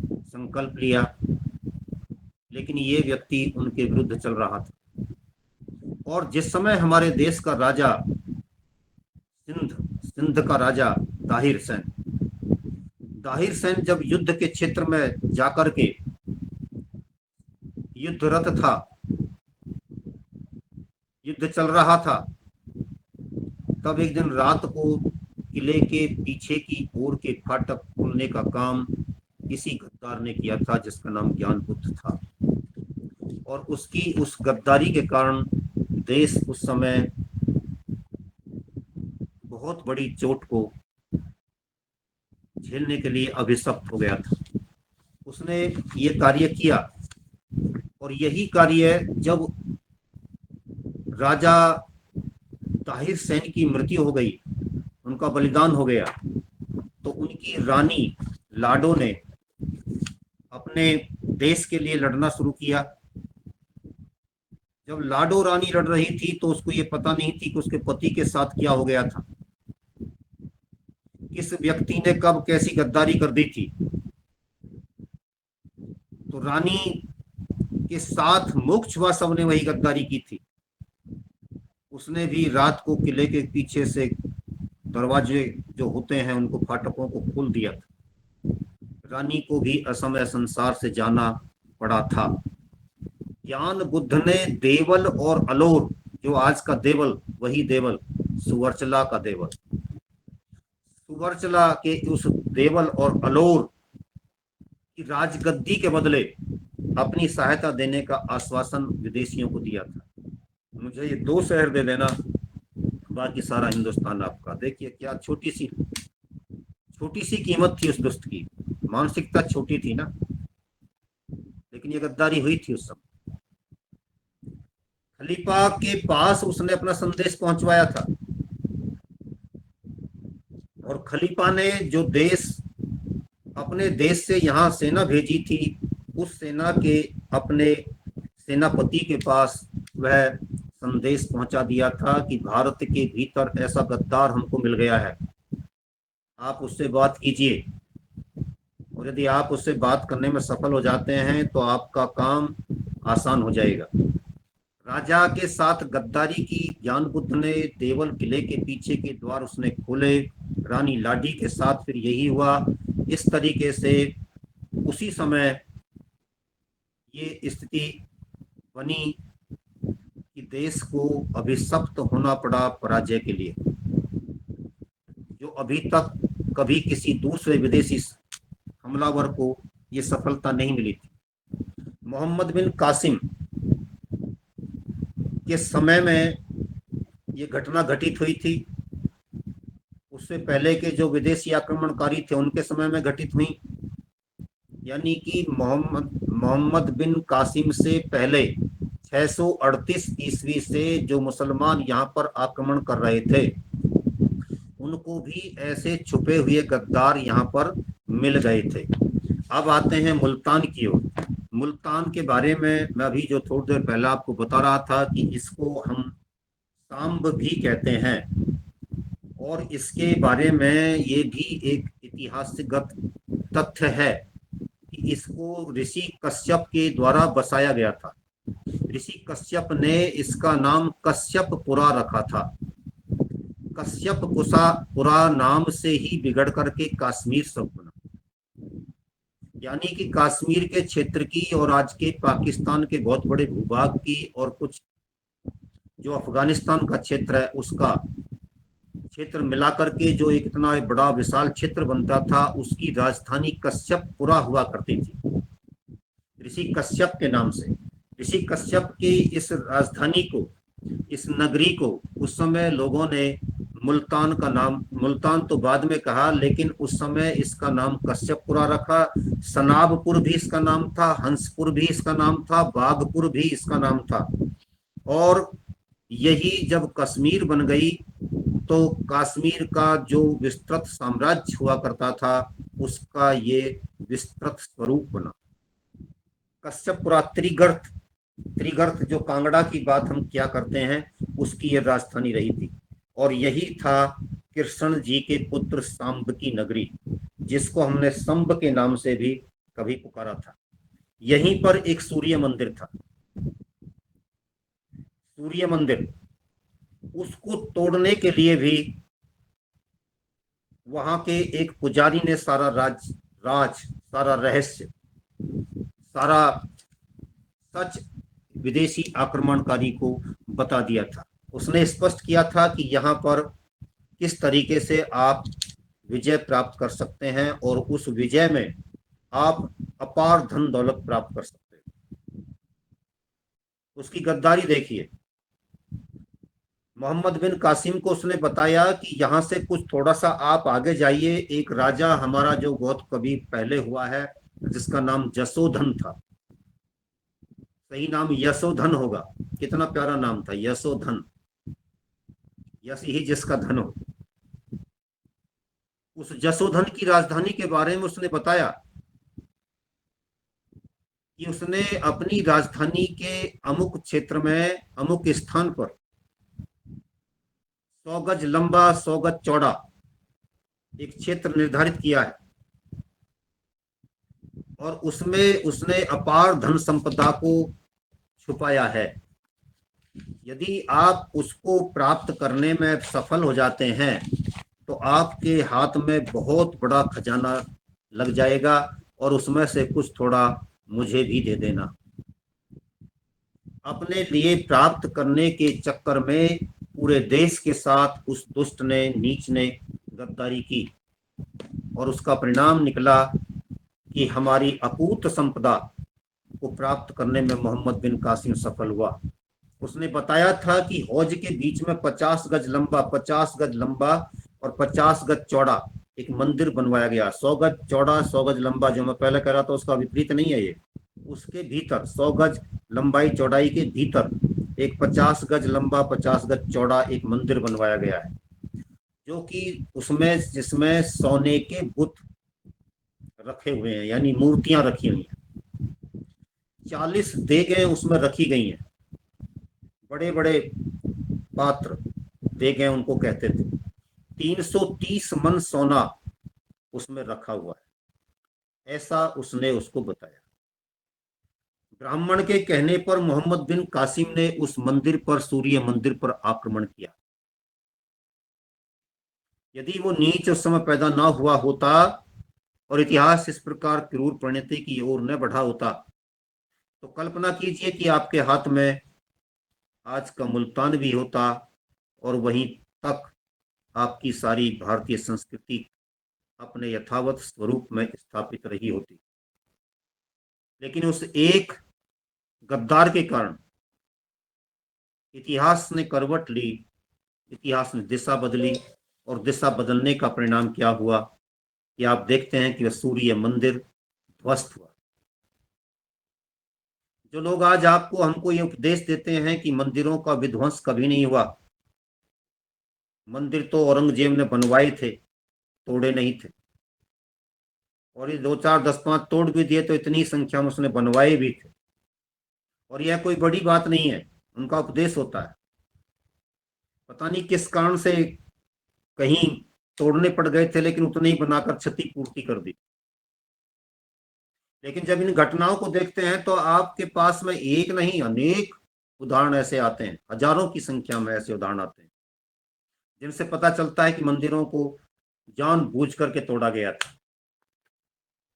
संकल्प लिया, लेकिन ये व्यक्ति उनके विरुद्ध चल रहा था। और जिस समय हमारे देश का राजा सिंध का राजा दाहिर सेन जब युद्ध के क्षेत्र में जाकर के युद्धरत था, युद्ध चल रहा था, तब एक दिन रात को किले के पीछे की ओर के फाटक खोलने का काम किसी गद्दार ने किया था जिसका नाम ज्ञान बुद्ध था। और उसकी उस गद्दारी के कारण देश उस समय बहुत बड़ी चोट को झेलने के लिए अभिशप्त हो गया था। उसने ये कार्य किया और यही कार्य जब राजा ताहिर सेन की मृत्यु हो गई, उनका बलिदान हो गया, तो उनकी रानी लाडो ने अपने देश के लिए लड़ना शुरू किया। जब लाडो रानी लड़ रही थी तो उसको ये पता नहीं थी कि उसके पति के साथ क्या हो गया था, किस व्यक्ति ने कब कैसी गद्दारी कर दी थी। तो रानी के साथ मोक्ष वासव ने वही गद्दारी की थी। उसने भी रात को किले के पीछे से दरवाजे जो होते हैं उनको, फाटकों को खोल दिया था। रानी को भी असमय संसार से जाना पड़ा था। ज्ञान बुद्ध ने देवल और अलोर, जो आज का देवल, वही देवल सुवर्चला का देवल, सुवर्चला के उस देवल और अलोर की राजगद्दी के बदले अपनी सहायता देने का आश्वासन विदेशियों को दिया था। मुझे ये 2 शहर दे देना, बाकी सारा हिंदुस्तान आपका। देखिए क्या छोटी सी कीमत थी उस दुष्ट की। मानसिकता छोटी थी ना, लेकिन ये गद्दारी हुई थी उस समय। खलीफा के पास उसने अपना संदेश पहुंचवाया था और खलीफा ने जो अपने देश से यहाँ सेना भेजी थी, उस सेना के अपने सेनापति के पास वह संदेश पहुंचा दिया था कि भारत के भीतर ऐसा गद्दार हमको मिल गया है, आप उससे बात कीजिए, और यदि आप उससे बात करने में सफल हो जाते हैं तो आपका काम आसान हो जाएगा। राजा के साथ गद्दारी की ज्ञान बुद्ध ने। देवल किले के पीछे के द्वार उसने खोले। रानी लाडी के साथ फिर यही हुआ। इस तरीके से उसी समय ये स्थिति बनी कि देश को अभिशप्त होना पड़ा पराजय के लिए, जो अभी तक कभी किसी दूसरे विदेशी हमलावर को ये सफलता नहीं मिली थी। मोहम्मद बिन कासिम के समय में ये घटना घटित हुई थी। उससे पहले के जो विदेशी आक्रमणकारी थे उनके समय में घटित हुई। यानी कि मोहम्मद बिन कासिम से पहले 638 ईस्वी से जो मुसलमान यहाँ पर आक्रमण कर रहे थे, उनको भी ऐसे छुपे हुए गद्दार यहाँ पर मिल गए थे। अब आते हैं मुल्तान की ओर। मुल्तान के बारे में मैं अभी जो थोड़ी देर पहले आपको बता रहा था कि इसको हम सांब भी कहते हैं, और इसके बारे में ये भी एक इतिहासगत तथ्य है कि इसको ऋषि कश्यप के द्वारा बसाया गया था। ऋषि कश्यप ने इसका नाम कश्यपपुरा रखा था। कश्यपपुरा नाम से ही बिगड़ करके काश्मीर शब्द बना, यानी कि कश्मीर के क्षेत्र की और आज के पाकिस्तान के बहुत बड़े भूभाग की और कुछ जो अफगानिस्तान का क्षेत्र है उसका क्षेत्र मिलाकर के जो एक इतना बड़ा विशाल क्षेत्र बनता था, उसकी राजधानी कश्यपपुरा हुआ करती थी ऋषि कश्यप के नाम से। ऋषि कश्यप की इस राजधानी को, इस नगरी को उस समय लोगों ने मुल्तान का नाम, मुल्तान तो बाद में कहा, लेकिन उस समय इसका नाम कश्यपपुरा रखा। सनाबपुर भी इसका नाम था, हंसपुर भी इसका नाम था, बागपुर भी इसका नाम था। और यही जब कश्मीर बन गई तो कश्मीर का जो विस्तृत साम्राज्य हुआ करता था उसका ये विस्तृत स्वरूप बना। कश्यपपुरा त्रिगर्त जो कांगड़ा की बात हम क्या करते हैं, उसकी ये राजधानी रही थी। और यही था कृष्ण जी के पुत्र सांब की नगरी, जिसको हमने संब के नाम से भी कभी पुकारा था। यहीं पर एक सूर्य मंदिर था। सूर्य मंदिर, उसको तोड़ने के लिए भी वहां के एक पुजारी ने सारा सारा रहस्य, सारा सच विदेशी आक्रमणकारी को बता दिया था। उसने स्पष्ट किया था कि यहाँ पर किस तरीके से आप विजय प्राप्त कर सकते हैं और उस विजय में आप अपार धन दौलत प्राप्त कर सकते हैं। उसकी गद्दारी देखिए। मोहम्मद बिन कासिम को उसने बताया कि यहाँ से कुछ थोड़ा सा आप आगे जाइए, एक राजा हमारा जो बहुत कभी पहले हुआ है, जिसका नाम जसोधन था। सही नाम यशोधन होगा। कितना प्यारा नाम था, यशोधन। यश ही जिसका धन हो। उस जसोधन की राजधानी के बारे में उसने बताया कि उसने अपनी राजधानी के अमुक क्षेत्र में, अमुक स्थान पर 100 गज लंबा 100 गज चौड़ा एक क्षेत्र निर्धारित किया है, और उसमें उसने अपार धन संपदा को छुपाया है। यदि आप उसको प्राप्त करने में सफल हो जाते हैं तो आपके हाथ में बहुत बड़ा खजाना लग जाएगा, और उसमें से कुछ थोड़ा मुझे भी दे देना। अपने लिए प्राप्त करने के चक्कर में पूरे देश के साथ उस दुष्ट ने, नीच ने गद्दारी की, और उसका परिणाम निकला कि हमारी अकूत संपदा को प्राप्त करने में मोहम्मद बिन कासिम सफल हुआ। उसने बताया था कि हौज के बीच में 50 गज लंबा और 50 गज चौड़ा एक मंदिर बनवाया गया। 100 गज चौड़ा 100 गज लंबा, जो मैं पहले कह रहा था उसका विपरीत नहीं है ये। उसके भीतर 100 गज लंबाई चौड़ाई के भीतर एक 50 गज लंबा 50 गज चौड़ा एक मंदिर बनवाया गया है, जो कि उसमें, जिसमें सोने के बुत रखे हुए हैं, यानी मूर्तियां रखी हुई हैं। 40 देगें उसमें रखी गई हैं, बड़े बड़े पात्र, देगें उनको कहते थे। 330 मन सोना उसमें रखा हुआ है, ऐसा उसने उसको बताया। ब्राह्मण के कहने पर मोहम्मद बिन कासिम ने उस मंदिर पर, सूर्य मंदिर पर आक्रमण किया। यदि वो नीच उस समय पैदा ना हुआ होता और इतिहास इस प्रकार क्रूर परिणति की ओर न बढ़ा होता, तो कल्पना कीजिए कि आपके हाथ में आज का मुल्तान भी होता और वहीं तक आपकी सारी भारतीय संस्कृति अपने यथावत स्वरूप में स्थापित रही होती। लेकिन उस एक गद्दार के कारण इतिहास ने करवट ली, इतिहास ने दिशा बदली, और दिशा बदलने का परिणाम क्या हुआ कि आप देखते हैं कि वह सूर्य मंदिर ध्वस्त हुआ। जो लोग आज आपको हमको ये उपदेश देते हैं कि मंदिरों का विध्वंस कभी नहीं हुआ, मंदिर तो औरंगजेब ने बनवाए थे, तोड़े नहीं थे। और ये 2 4 10 5 तोड़ भी दिए तो इतनी संख्या में उसने बनवाए भी थे। और यह कोई बड़ी बात नहीं है, उनका उपदेश होता है। पता नहीं किस कारण से कहीं तोड़ने पड़ गए थे, लेकिन उतने ही बनाकर क्षतिपूर्ति कर दी। लेकिन जब इन घटनाओं को देखते हैं तो आपके पास में एक नहीं अनेक उदाहरण ऐसे आते हैं, हजारों की संख्या में ऐसे उदाहरण आते हैं जिनसे पता चलता है कि मंदिरों को जानबूझ करके तोड़ा गया था।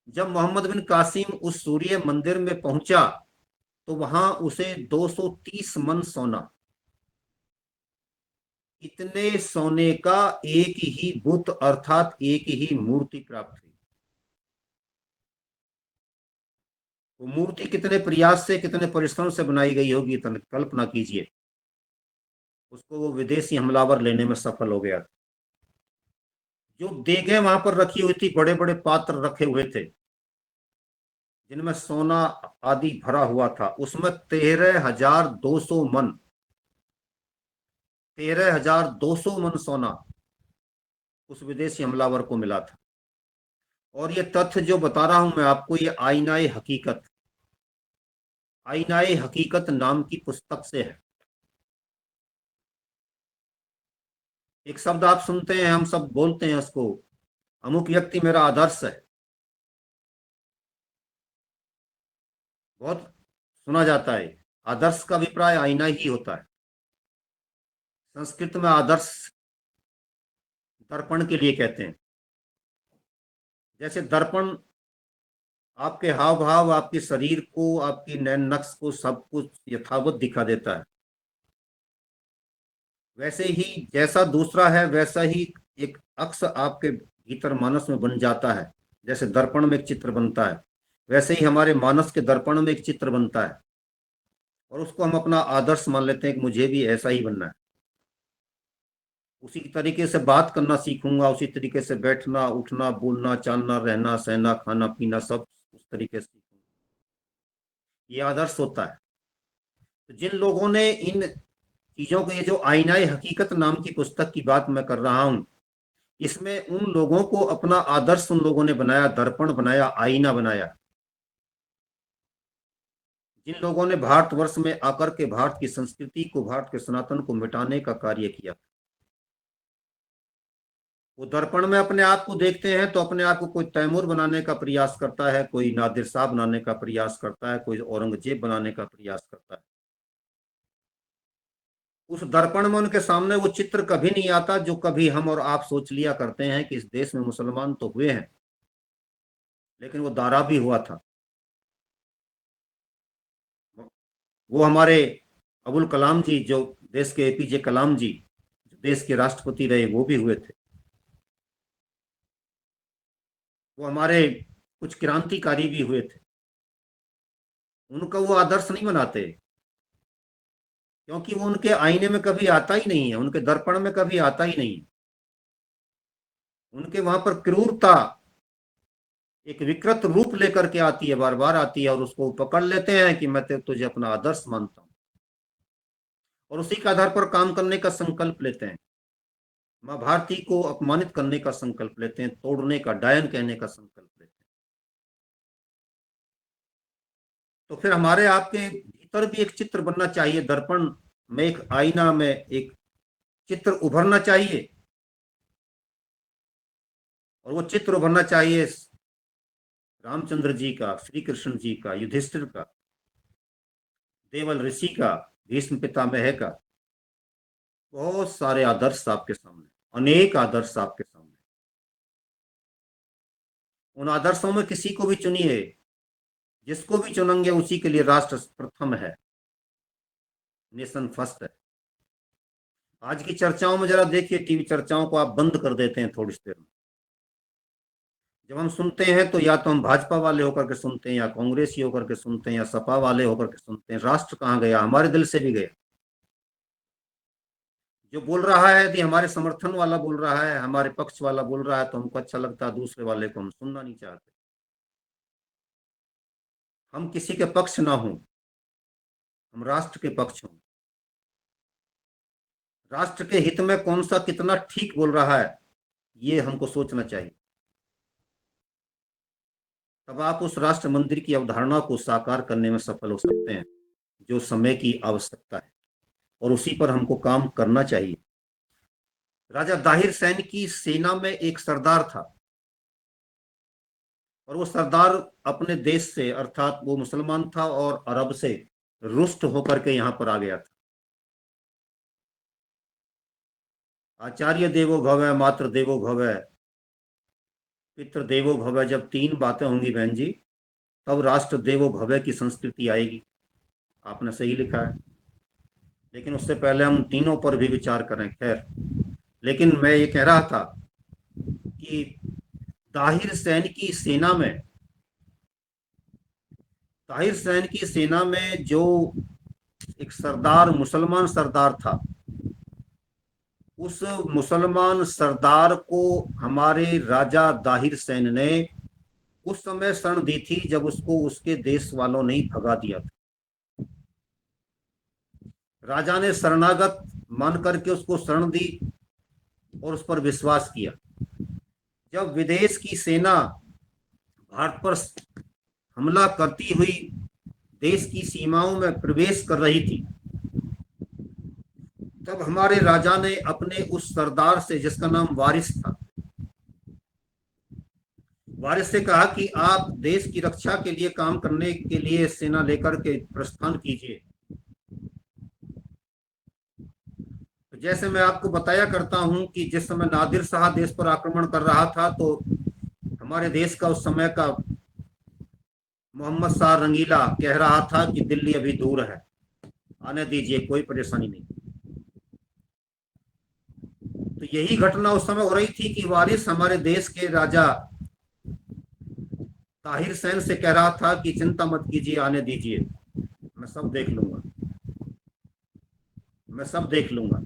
जब मोहम्मद बिन कासिम उस सूर्य मंदिर में पहुंचा तो वहां उसे 230 मन सोना, इतने सोने का एक ही बुत अर्थात एक ही मूर्ति प्राप्त हुई। वो मूर्ति कितने प्रयास से, कितने परिश्रम से बनाई गई होगी, कल्पना कीजिए। उसको वो विदेशी हमलावर लेने में सफल हो गया था। जो देगें वहां पर रखी हुई थी, बड़े बड़े पात्र रखे हुए थे जिनमें सोना आदि भरा हुआ था, उसमें 13,200 मन, 13,200 मन सोना उस विदेशी हमलावर को मिला था। और ये तथ्य जो बता रहा हूं मैं आपको, ये आईनाए हकीकत, आईनाए हकीकत नाम की पुस्तक से है। एक शब्द आप सुनते हैं, हम सब बोलते हैं उसको, अमुक व्यक्ति मेरा आदर्श है, बहुत सुना जाता है। आदर्श का अभिप्राय आईना ही होता है। संस्कृत में आदर्श दर्पण के लिए कहते हैं। जैसे दर्पण आपके हाव भाव, आपके शरीर को, आपकी नैन नक्श को, सब कुछ यथावत दिखा देता है, वैसे ही जैसा दूसरा है वैसा ही एक अक्स आपके भीतर मानस में बन जाता है। जैसे दर्पण में एक चित्र बनता है, वैसे ही हमारे मानस के दर्पण में एक चित्र बनता है, और उसको हम अपना आदर्श मान लेते हैं कि मुझे भी ऐसा ही बनना है। उसी तरीके से बात करना सीखूंगा, उसी तरीके से बैठना, उठना, बोलना, चालना, रहना, सहना, खाना पीना, सब उस तरीके से सीखूंगा। ये आदर्श होता है। तो जिन लोगों ने इन चीजों को, ये जो आईनाए हकीकत नाम की पुस्तक की बात मैं कर रहा हूं, इसमें उन लोगों को अपना आदर्श उन लोगों ने बनाया, दर्पण बनाया, आईना बनाया, जिन लोगों ने भारतवर्ष में आकर के भारत की संस्कृति को, भारत के सनातन को मिटाने का कार्य किया। वो दर्पण में अपने आप को देखते हैं तो अपने आप को कोई तैमूर बनाने का प्रयास करता है, कोई नादिर शाह बनाने का प्रयास करता है, कोई औरंगजेब बनाने का प्रयास करता है। उस दर्पण में उनके सामने वो चित्र कभी नहीं आता जो कभी हम और आप सोच लिया करते हैं कि इस देश में मुसलमान तो हुए हैं, लेकिन वो दारा भी हुआ था। वो हमारे अबुल कलाम जी, जो देश के एपीजे कलाम जी, जो देश के राष्ट्रपति रहे, वो भी हुए थे। वो हमारे कुछ क्रांतिकारी भी हुए थे। उनका वो आदर्श नहीं बनाते, क्योंकि वो उनके आईने में कभी आता ही नहीं है, उनके दर्पण में कभी आता ही नहीं है। उनके वहां पर क्रूरता एक विकृत रूप लेकर के आती है, बार बार आती है, और उसको पकड़ लेते हैं कि मैं तुझे अपना आदर्श मानता हूं, और उसी के आधार पर काम करने का संकल्प लेते हैं। माँ भारती को अपमानित करने का संकल्प लेते हैं, तोड़ने का, डायन कहने का संकल्प लेते हैं। तो फिर हमारे आपके भीतर भी एक चित्र बनना चाहिए, दर्पण में, एक आईना में एक चित्र उभरना चाहिए। और वो चित्र उभरना चाहिए रामचंद्र जी का, श्री कृष्ण जी का, युधिष्ठिर का, देवल ऋषि का, भीष्म पितामह का। बहुत सारे आदर्श आपके सामने, अनेक आदर्श आपके सामने। उन आदर्शों में किसी को भी चुनिए, जिसको भी चुनेंगे उसी के लिए राष्ट्र प्रथम है, नेशन फर्स्ट है। आज की चर्चाओं में जरा देखिए, टीवी चर्चाओं को आप बंद कर देते हैं थोड़ी देर में। जब हम सुनते हैं तो या तो हम भाजपा वाले होकर के सुनते हैं, या कांग्रेसी होकर के सुनते हैं, या सपा वाले होकर के सुनते हैं। राष्ट्र कहाँ गया? हमारे दिल से भी गया। जो बोल रहा है, यदि हमारे समर्थन वाला बोल रहा है, हमारे पक्ष वाला बोल रहा है, तो हमको अच्छा लगता है, दूसरे वाले को हम सुनना नहीं चाहते। हम किसी के पक्ष ना हों, हम राष्ट्र के पक्ष हों। राष्ट्र के हित में कौन सा कितना ठीक बोल रहा है, ये हमको सोचना चाहिए। तब आप उस राष्ट्र मंदिर की अवधारणा को साकार करने में सफल हो सकते हैं, जो समय की आवश्यकता है, और उसी पर हमको काम करना चाहिए। राजा दाहिर सैन की सेना में एक सरदार था, और वो सरदार अपने देश से, अर्थात वो मुसलमान था और अरब से रुष्ट होकर के यहां पर आ गया था। आचार्य देवो भव, मातृ देवो भव, पितृ देवो भव, जब तीन बातें होंगी बहन जी, तब राष्ट्र देवो भव की संस्कृति आएगी। आपने सही लिखा है, लेकिन उससे पहले हम तीनों पर भी विचार करें। खैर, लेकिन मैं ये कह रहा था कि ताहिर सैन की सेना में, ताहिर सैन की सेना में जो एक सरदार, मुसलमान सरदार था, उस मुसलमान सरदार को हमारे राजा दाहिर सैन ने उस समय शरण दी थी जब उसको उसके देश वालों ने ही भगा दिया था। राजा ने शरणागत मान करके उसको शरण दी और उस पर विश्वास किया। जब विदेश की सेना भारत पर हमला करती हुई देश की सीमाओं में प्रवेश कर रही थी, तब हमारे राजा ने अपने उस सरदार से, जिसका नाम वारिस था, वारिस से कहा कि आप देश की रक्षा के लिए काम करने के लिए सेना लेकर के प्रस्थान कीजिए। तो जैसे मैं आपको बताया करता हूं कि जिस समय नादिर शाह देश पर आक्रमण कर रहा था, तो हमारे देश का उस समय का मोहम्मद शाह रंगीला कह रहा था कि दिल्ली अभी दूर है, आने दीजिए, कोई परेशानी नहीं। तो यही घटना उस समय हो रही थी कि वारिस हमारे देश के राजा ताहिर सैन से कह रहा था कि चिंता मत कीजिए, आने दीजिए, मैं सब देख लूंगा, मैं सब देख लूंगा।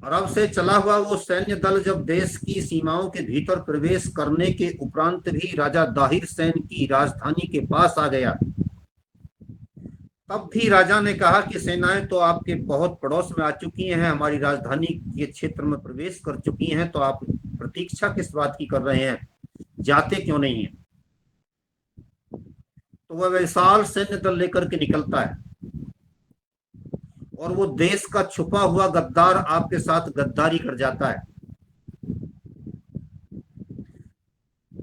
अरब से चला हुआ वो सैन्य दल जब देश की सीमाओं के भीतर प्रवेश करने के उपरांत भी राजा दाहिर सैन की राजधानी के पास आ गया, तब भी राजा ने कहा कि सेनाएं तो आपके बहुत पड़ोस में आ चुकी हैं, हमारी राजधानी के क्षेत्र में प्रवेश कर चुकी हैं, तो आप प्रतीक्षा किस बात की कर रहे हैं, जाते क्यों नहीं हैं। तो वह विशाल सैन्य दल लेकर के निकलता है, और वो देश का छुपा हुआ गद्दार आपके साथ गद्दारी कर जाता है।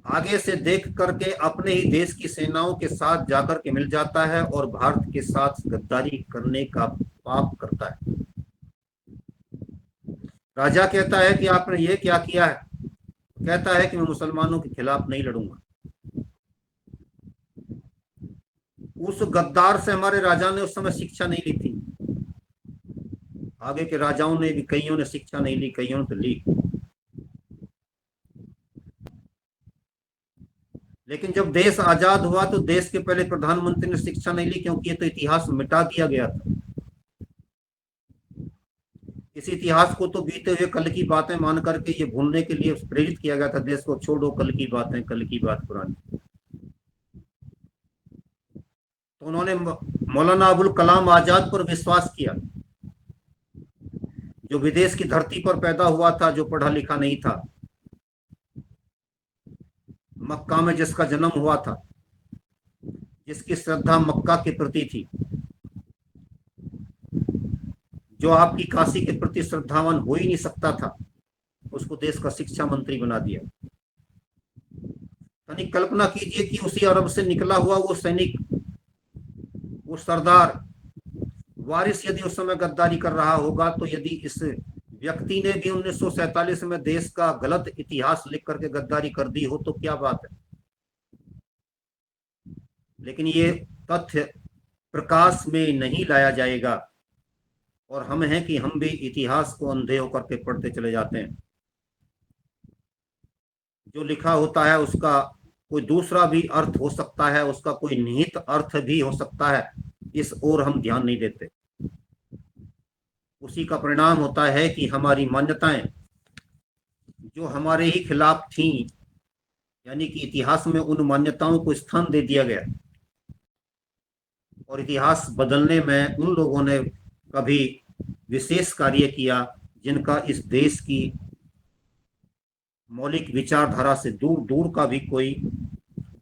आगे से देख करके अपने ही देश की सेनाओं के साथ जाकर के मिल जाता है और भारत के साथ गद्दारी करने का पाप करता है। राजा कहता है कि आपने ये क्या किया है? कहता है कि मैं मुसलमानों के खिलाफ नहीं लड़ूंगा। उस गद्दार से हमारे राजा ने उस समय शिक्षा नहीं ली थी। आगे के राजाओं ने भी, कईयों ने शिक्षा नहीं ली, कईयों ने तो ली, लेकिन जब देश आजाद हुआ तो देश के पहले प्रधानमंत्री ने शिक्षा नहीं ली, क्योंकि ये तो इतिहास मिटा दिया गया था। इस इतिहास को तो बीते हुए कल की बातें मान करके ये भूलने के लिए प्रेरित किया गया था देश को, छोड़ो कल की बातें, कल की बात पुरानी। तो उन्होंने मौलाना अबुल कलाम आजाद पर विश्वास किया, जो विदेश की धरती पर पैदा हुआ था, जो पढ़ा लिखा नहीं था, मक्का में जिसका जन्म हुआ था, जिसकी श्रद्धा मक्का के प्रति थी, जो आपकी काशी के प्रति श्रद्धावान हो ही नहीं सकता था, उसको देश का शिक्षा मंत्री बना दिया। यानी कल्पना कीजिए कि उसी अरब से निकला हुआ वो सैनिक, वो सरदार वारिस यदि उस समय गद्दारी कर रहा होगा, तो यदि इस व्यक्ति ने भी 1947 में देश का गलत इतिहास लिख करके गद्दारी कर दी हो तो क्या बात है। लेकिन ये तथ्य प्रकाश में नहीं लाया जाएगा, और हम हैं कि हम भी इतिहास को अंधे होकर के पढ़ते चले जाते हैं। जो लिखा होता है उसका कोई दूसरा भी अर्थ हो सकता है, उसका कोई निहित अर्थ भी हो सकता है, इस ओर हम ध्यान नहीं देते। उसी का परिणाम होता है कि हमारी मान्यताएं जो हमारे ही खिलाफ थी, यानी कि इतिहास में उन मान्यताओं को स्थान दे दिया गया। और इतिहास बदलने में उन लोगों ने कभी विशेष कार्य किया जिनका इस देश की मौलिक विचारधारा से दूर दूर का भी कोई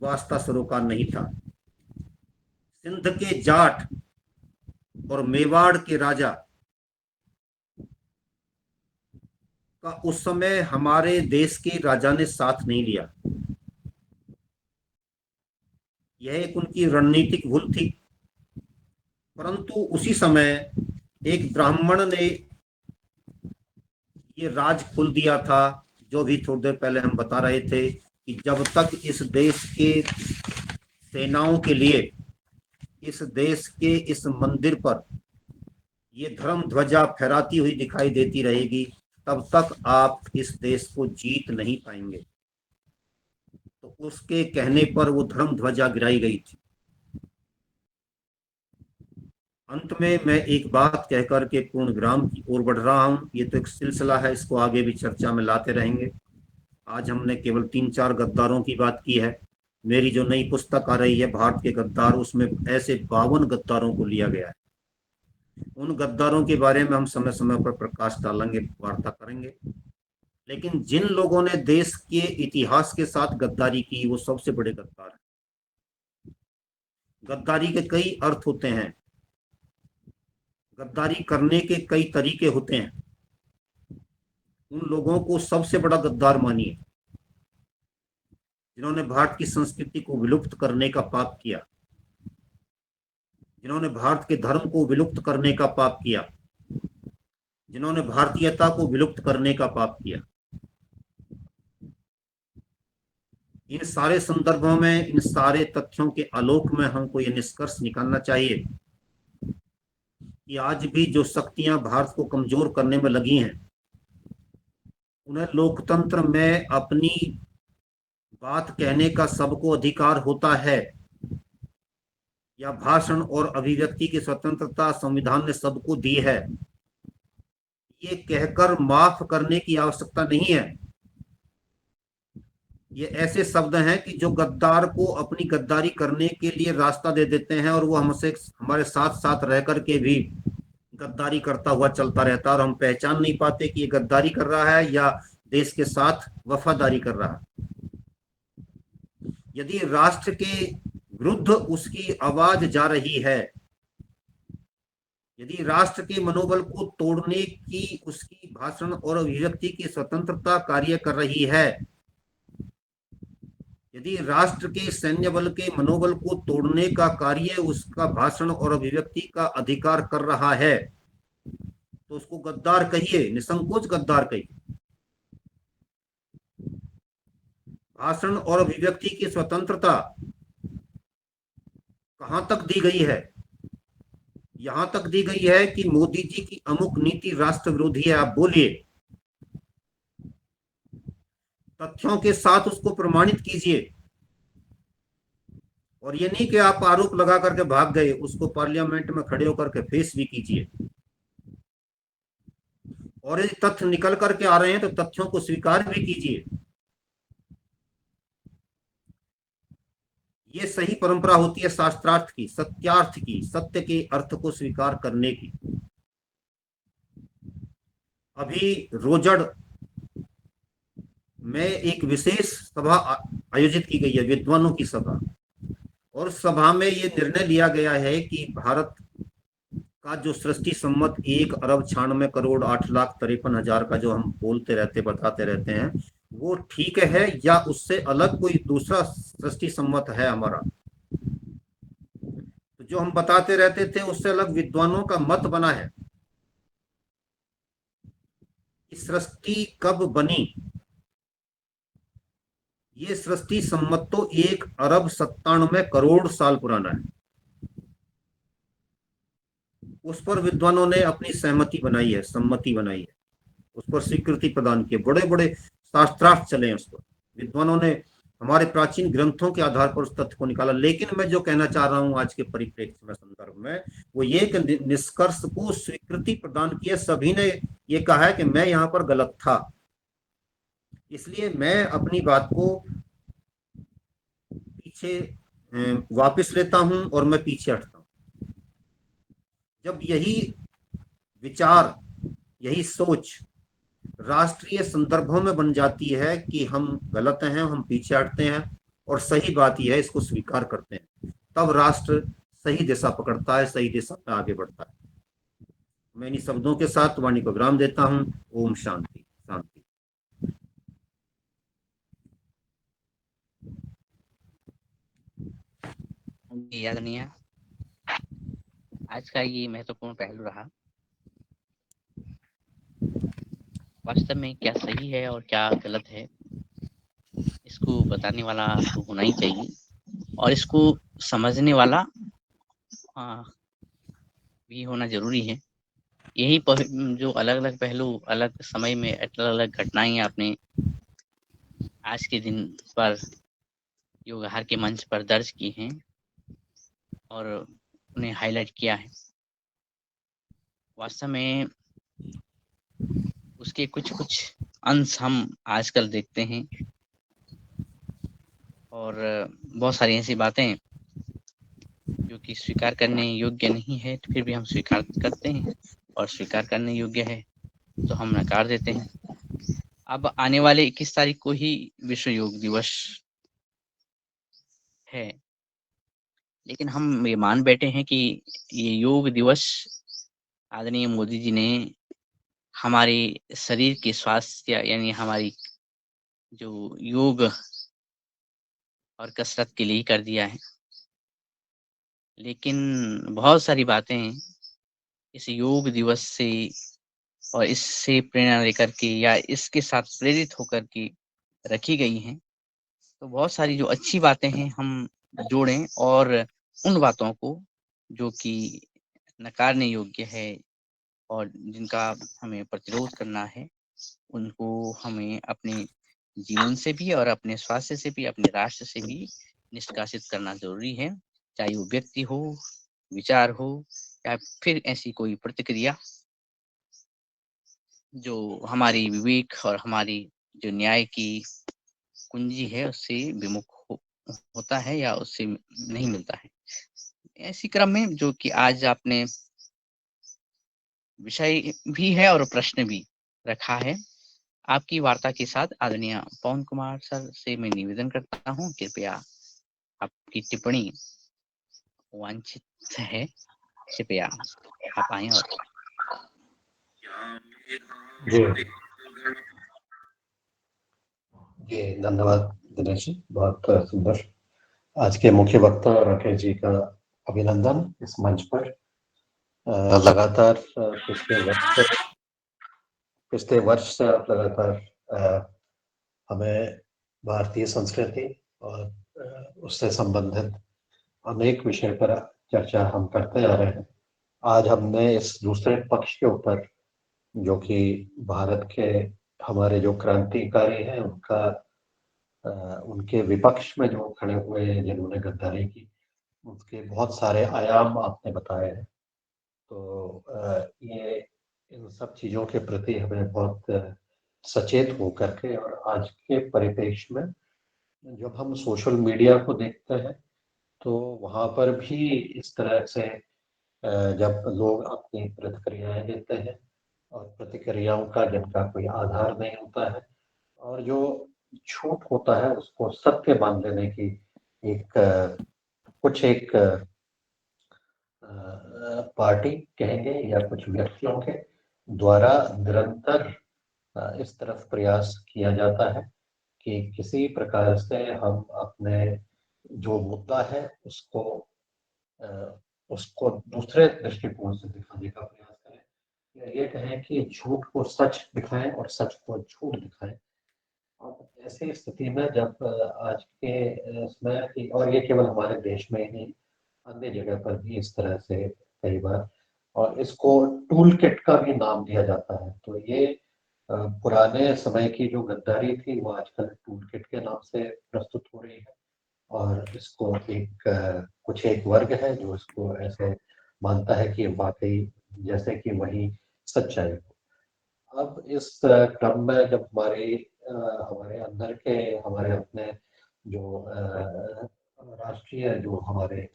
वास्ता सरोकार नहीं था। सिंध के जाट और मेवाड़ के राजा का उस समय हमारे देश के राजा ने साथ नहीं लिया। यह एक उनकी रणनीतिक भूल थी। परंतु उसी समय एक ब्राह्मण ने ये राज खोल दिया था, जो भी थोड़ी देर पहले हम बता रहे थे कि जब तक इस देश के सेनाओं के लिए इस देश के इस मंदिर पर ये धर्म ध्वजा फहराती हुई दिखाई देती रहेगी, तब तक आप इस देश को जीत नहीं पाएंगे। तो उसके कहने पर वो धर्म ध्वजा गिराई गई थी। अंत में मैं एक बात कहकर के पूर्ण विराम की ओर बढ़ रहा हूं। ये तो एक सिलसिला है, इसको आगे भी चर्चा में लाते रहेंगे। आज हमने केवल 3-4 गद्दारों की बात की है। मेरी जो नई पुस्तक आ रही है भारत के गद्दार, उसमें ऐसे 52 गद्दारों को लिया गया है। उन गद्दारों के बारे में हम समय समय पर प्रकाश डालेंगे, वार्ता करेंगे। लेकिन जिन लोगों ने देश के इतिहास के साथ गद्दारी की, वो सबसे बड़े गद्दार हैं। गद्दारी के कई अर्थ होते हैं, गद्दारी करने के कई तरीके होते हैं। उन लोगों को सबसे बड़ा गद्दार मानिए जिन्होंने भारत की संस्कृति को विलुप्त करने का पाप किया, जिन्होंने भारत के धर्म को विलुप्त करने का पाप किया, जिन्होंने भारतीयता को विलुप्त करने का पाप किया। इन सारे संदर्भों में, इन सारे तथ्यों के आलोक में हमको ये निष्कर्ष निकालना चाहिए कि आज भी जो शक्तियां भारत को कमजोर करने में लगी हैं, उन्हें लोकतंत्र में अपनी बात कहने का सबको अधिकार होता है, या भाषण और अभिव्यक्ति की स्वतंत्रता संविधान ने सबको दी है, ये कहकर माफ करने की आवश्यकता नहीं है। ये ऐसे शब्द हैं कि जो गद्दार को अपनी गद्दारी करने के लिए रास्ता दे देते हैं, और वो हमसे हमारे साथ साथ रह करके भी गद्दारी करता हुआ चलता रहता है, और हम पहचान नहीं पाते कि ये गद्दारी कर रहा है या देश के साथ वफादारी कर रहा है। यदि राष्ट्र के विरुद्ध उसकी आवाज जा रही है, यदि राष्ट्र के मनोबल को तोड़ने की उसकी भाषण और अभिव्यक्ति की स्वतंत्रता कार्य कर रही है, यदि राष्ट्र के सैन्य बल के मनोबल को तोड़ने का कार्य उसका भाषण और अभिव्यक्ति का अधिकार कर रहा है, तो उसको गद्दार कहिए, निसंकोच गद्दार कहिए। भाषण और अभिव्यक्ति की स्वतंत्रता कहां तक दी गई है? यहां तक दी गई है कि मोदी जी की अमुक नीति राष्ट्र विरोधी है, आप बोलिए, तथ्यों के साथ उसको प्रमाणित कीजिए। और ये नहीं कि आप आरोप लगा करके भाग गए, उसको पार्लियामेंट में खड़े होकर के फेस भी कीजिए। और यदि तथ्य निकल करके आ रहे हैं तो तथ्यों को स्वीकार भी कीजिए। ये सही परंपरा होती है शास्त्रार्थ की, सत्यार्थ की, सत्य के अर्थ को स्वीकार करने की। अभी रोजड़ में एक विशेष सभा आयोजित की गई है, विद्वानों की सभा, और सभा में ये निर्णय लिया गया है कि भारत का जो सृष्टि सम्मत 1,96,08,53,000 का जो हम बोलते रहते, बताते रहते हैं, वो ठीक है या उससे अलग कोई दूसरा सृष्टि सम्मत है हमारा। तो जो हम बताते रहते थे उससे अलग विद्वानों का मत बना है। सृष्टि कब बनी? ये सृष्टि सम्मत तो 1,97,करोड़ साल पुराना है। उस पर विद्वानों ने अपनी सहमति बनाई है, सम्मति बनाई है, उस पर स्वीकृति प्रदान की। बड़े बड़े शास्त्रार्थ चले हैं उस पर, विद्वानों ने हमारे प्राचीन ग्रंथों के आधार पर उस तथ्य को निकाला। लेकिन मैं जो कहना चाह रहा हूं आज के परिप्रेक्ष्य में, संदर्भ में, वो ये कि निष्कर्ष को स्वीकृति प्रदान की है। सभी ने ये कहा है कि मैं यहां पर गलत था, इसलिए मैं अपनी बात को पीछे वापस लेता हूं और मैं पीछे हटता हूं। जब यही विचार, यही सोच राष्ट्रीय संदर्भों में बन जाती है कि हम गलत हैं, हम पीछे हटते हैं और सही बात यह है इसको स्वीकार करते हैं, तब राष्ट्र सही दिशा पकड़ता है, सही दिशा में आगे बढ़ता है। मैं इन्हीं शब्दों के साथ वाणी को विराम देता हूं। ओम शांति शांति। जी, आदरणीय, आज का ये महत्वपूर्ण पहलू रहा। वास्तव में क्या सही है और क्या गलत है, इसको बताने वाला तो होना ही चाहिए और इसको समझने वाला भी होना ज़रूरी है। यही जो अलग-अलग पहलू, अलग समय में अलग-अलग घटनाएँ आपने आज के दिन पर योग आहार के मंच पर दर्ज की हैं और उन्हें हाइलाइट किया है। वास्तव में उसके कुछ-कुछ अंश हम आजकल देखते हैं और बहुत सारी ऐसी बातें जो कि स्वीकार करने योग्य नहीं है, तो फिर भी हम स्वीकार करते हैं और स्वीकार करने योग्य है तो हम नकार देते हैं। अब आने वाले 21 तारीख को ही विश्व योग दिवस है, लेकिन हम ये मान बैठे हैं कि ये योग दिवस आदरणीय मोदी जी ने हमारे शरीर के स्वास्थ्य यानी हमारी जो योग और कसरत के लिए ही कर दिया है। लेकिन बहुत सारी बातें इस योग दिवस से और इससे प्रेरणा लेकर के या इसके साथ प्रेरित होकर के रखी गई हैं। तो बहुत सारी जो अच्छी बातें हैं हम जोड़ें और उन बातों को जो कि नकारने योग्य है और जिनका हमें प्रतिरोध करना है, उनको हमें अपने जीवन से भी और अपने स्वास्थ्य से भी, अपने राष्ट्र से भी निष्कासित करना ज़रूरी है। चाहे वो व्यक्ति हो, विचार हो या फिर ऐसी कोई प्रतिक्रिया जो हमारी विवेक और हमारी जो न्याय की कुंजी है उससे विमुख होता है या उससे नहीं मिलता है। ऐसी क्रम में जो कि आज आपने विषय भी है और प्रश्न भी रखा है, आपकी वार्ता के साथ आदरणीय पवन कुमार सर से मैं निवेदन करता हूँ, कृपया आपकी टिप्पणी वांछित है। कृपया आप आएँ और जी जी, धन्यवाद दिनेश जी, बहुत सुंदर। आज के मुख्य वक्ता राकेश जी का अभिनंदन इस मंच पर। लगातार पिछले वर्ष से आप लगातार हमें भारतीय संस्कृति और उससे संबंधित अनेक विषय पर चर्चा हम करते आ रहे हैं। आज हमने इस दूसरे पक्ष के ऊपर, जो कि भारत के हमारे जो क्रांतिकारी हैं उनके विपक्ष में जो खड़े हुए हैं, जिन्होंने गद्दारी की, उसके बहुत सारे आयाम आपने बताए हैं। तो ये इन सब चीज़ों के प्रति हमें बहुत सचेत होकर के, और आज के परिप्रेक्ष्य में जब हम सोशल मीडिया को देखते हैं तो वहाँ पर भी इस तरह से जब लोग अपनी प्रतिक्रियाएं देते हैं और प्रतिक्रियाओं का जिनका कोई आधार नहीं होता है, और जो झूठ होता है उसको सत्य मान लेने की एक एक पार्टी कहेंगे या कुछ व्यक्तियों के द्वारा निरंतर इस तरफ प्रयास किया जाता है कि किसी प्रकार से हम अपने जो मुद्दा है अ, उसको दूसरे दृष्टिकोण से दिखाने का प्रयास करें, या ये कहें कि झूठ को सच दिखाएं और सच को झूठ दिखाएं। और ऐसी स्थिति में जब आज के समय की, और ये केवल हमारे देश में ही नहीं, अन्य जगह पर भी इस तरह से कई बार, और इसको टूल किट का भी नाम दिया जाता है। तो ये पुराने समय की जो गद्दारी थी वो आजकल टूल किट के नाम से प्रस्तुत हो रही है, और इसको कुछ एक वर्ग है जो इसको ऐसे मानता है कि वाकई जैसे कि वही सच्चाई हो। अब इस क्रम में जब हमारे अंदर के, हमारे अपने जो राष्ट्रीय जो हमारे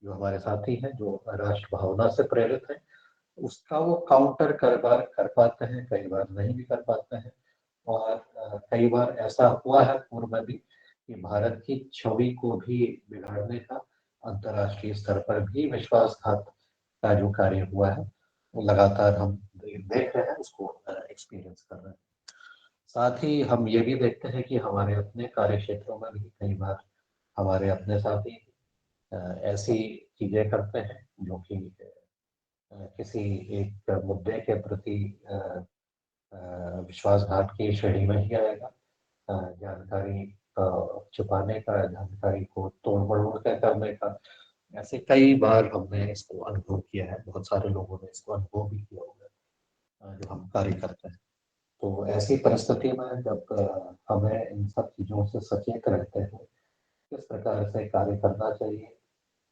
जो हमारे साथी हैं, जो राष्ट्र भावना से प्रेरित हैं, उसका वो काउंटर कई बार कर पाते हैं, कई बार नहीं भी कर पाते हैं। और कई बार ऐसा हुआ है पूर्व में भी कि भारत की छवि को भी बिगाड़ने का अंतर्राष्ट्रीय स्तर पर भी विश्वासघात का जो कार्य हुआ है, वो लगातार हम देख रहे हैं, उसको एक्सपीरियंस कर रहे हैं। साथ ही हम ये भी देखते हैं कि हमारे अपने कार्य क्षेत्रों में भी कई बार हमारे अपने साथी ऐसी चीजें करते हैं जो कि किसी एक मुद्दे के प्रति विश्वासघात की श्रेणी में ही आएगा। जानकारी छुपाने का, जानकारी को तोड़ मरोड़ कर करने का, ऐसे कई बार हमने इसको अनुभव किया है। बहुत सारे लोगों ने इसको अनुभव भी किया होगा जो हम कार्य करते हैं। तो ऐसी परिस्थिति में जब हमें इन सब चीज़ों से सचेत रहते हैं, किस प्रकार से कार्य करना चाहिए,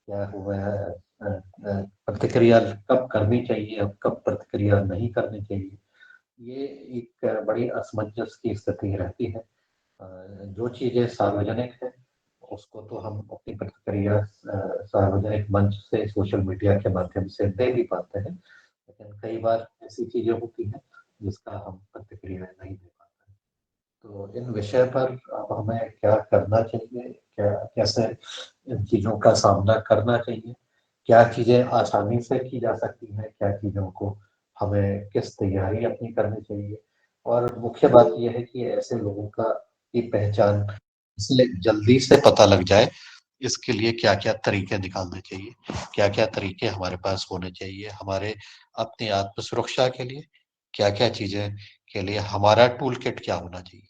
क्या हुआ है, प्रतिक्रिया कब करनी चाहिए और कब प्रतिक्रिया नहीं करनी चाहिए, ये एक बड़ी असमंजस की स्थिति रहती है। जो चीज़ें सार्वजनिक हैं, उसको तो हम अपनी प्रतिक्रिया सार्वजनिक मंच से, सोशल मीडिया के माध्यम से दे भी पाते हैं, लेकिन कई बार ऐसी चीज़ें होती हैं जिसका हम प्रतिक्रिया नहीं दे पाते हैं। तो इन विषय पर अब हमें क्या करना चाहिए, कैसे इन चीज़ों का सामना करना चाहिए, क्या चीज़ें आसानी से की जा सकती हैं, क्या चीज़ों को हमें किस तैयारी अपनी करनी चाहिए, और मुख्य बात ये है कि ऐसे लोगों की पहचान इसलिए जल्दी से पता लग जाए, इसके लिए क्या-क्या तरीके निकालने चाहिए, क्या-क्या तरीके हमारे पास होने चाहिए, हमारे अपनी आत्म सुरक्षा के लिए, क्या-क्या चीज़ें के लिए हमारा टूल किट क्या होना चाहिए।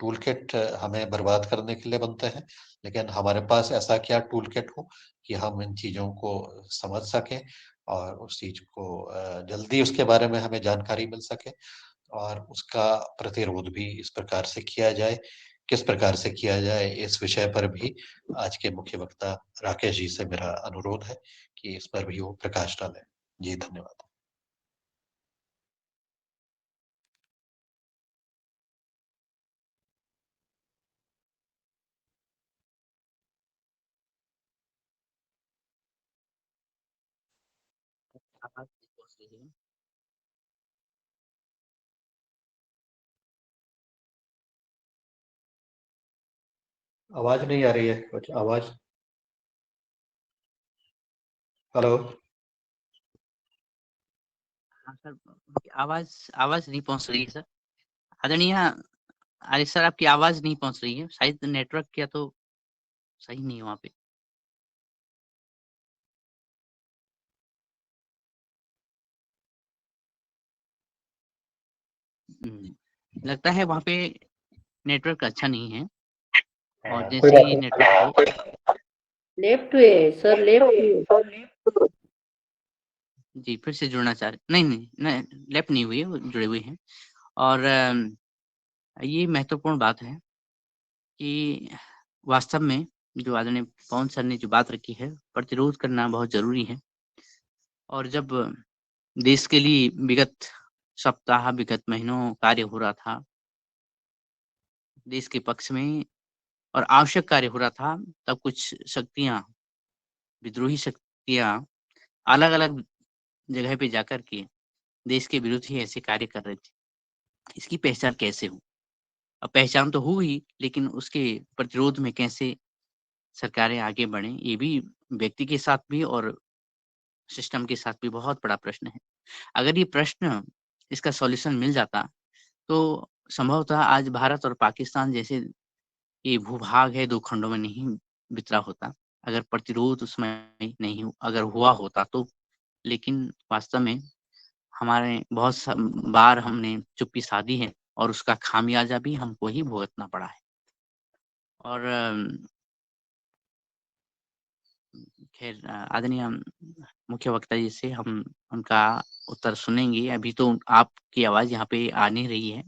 टूल किट हमें बर्बाद करने के लिए बनते हैं, लेकिन हमारे पास ऐसा क्या टूल किट हो कि हम इन चीज़ों को समझ सकें और उस चीज़ को जल्दी उसके बारे में हमें जानकारी मिल सके और उसका प्रतिरोध भी इस प्रकार से किया जाए। किस प्रकार से किया जाए, इस विषय पर भी आज के मुख्य वक्ता राकेश जी से मेरा अनुरोध है कि इस पर भी वो प्रकाश डालें। जी, धन्यवाद। आवाज नहीं पहुंच रही है। आवाज़ नहीं आ रही है, कुछ आवाज़? हेलो? हाँ सर, आवाज आवाज नहीं पहुंच रही है सर। आदरणीय अरे सर, आपकी आवाज नहीं पहुंच रही है, शायद नेटवर्क क्या तो सही नहीं है वहाँ पे। लगता है वहाँ पे नेटवर्क अच्छा नहीं है, और कोई जैसे बात ही नहीं। नेटवर्क लेफ्ट वे सर, लेफ्ट वे। जी फिर से जुड़ना चाह रहे, नहीं लेफ्ट नहीं हुई है, वो जुड़े हुए हैं। और ये महत्वपूर्ण बात है कि वास्तव में जो आदरणीय पवन सर ने जो बात रखी है, प्रतिरोध करना बहुत ज़रूरी है। और जब देश के लिए विगत सप्ताह, विगत महीनों कार्य हो रहा था, देश के पक्ष में और आवश्यक कार्य हो रहा था, तब कुछ शक्तियाँ, विद्रोही शक्तियाँ अलग-अलग जगह पे जाकर के देश के विरुद्ध ही ऐसे कार्य कर रहे थे। इसकी पहचान कैसे हो? अब पहचान तो हुई, लेकिन उसके प्रतिरोध में कैसे सरकारें आगे बढ़ें, ये भी व्यक्ति के साथ भी और सिस्टम के साथ भी बहुत बड़ा प्रश्न है। अगर ये प्रश्न, इसका सॉल्यूशन मिल जाता, तो संभवतः आज भारत और पाकिस्तान जैसे ये भूभाग है 2 खंडों में नहीं बिखरा होता। अगर प्रतिरोध उसमें नहीं अगर हुआ होता तो। लेकिन वास्तव में हमारे बहुत बार हमने चुप्पी साधी है, और उसका खामियाजा भी हमको ही भुगतना पड़ा है। और खैर, आदरणीय मुख्य वक्ता जी से हम उनका उत्तर सुनेंगे। अभी तो आपकी आवाज़ यहाँ पे आ नहीं रही है,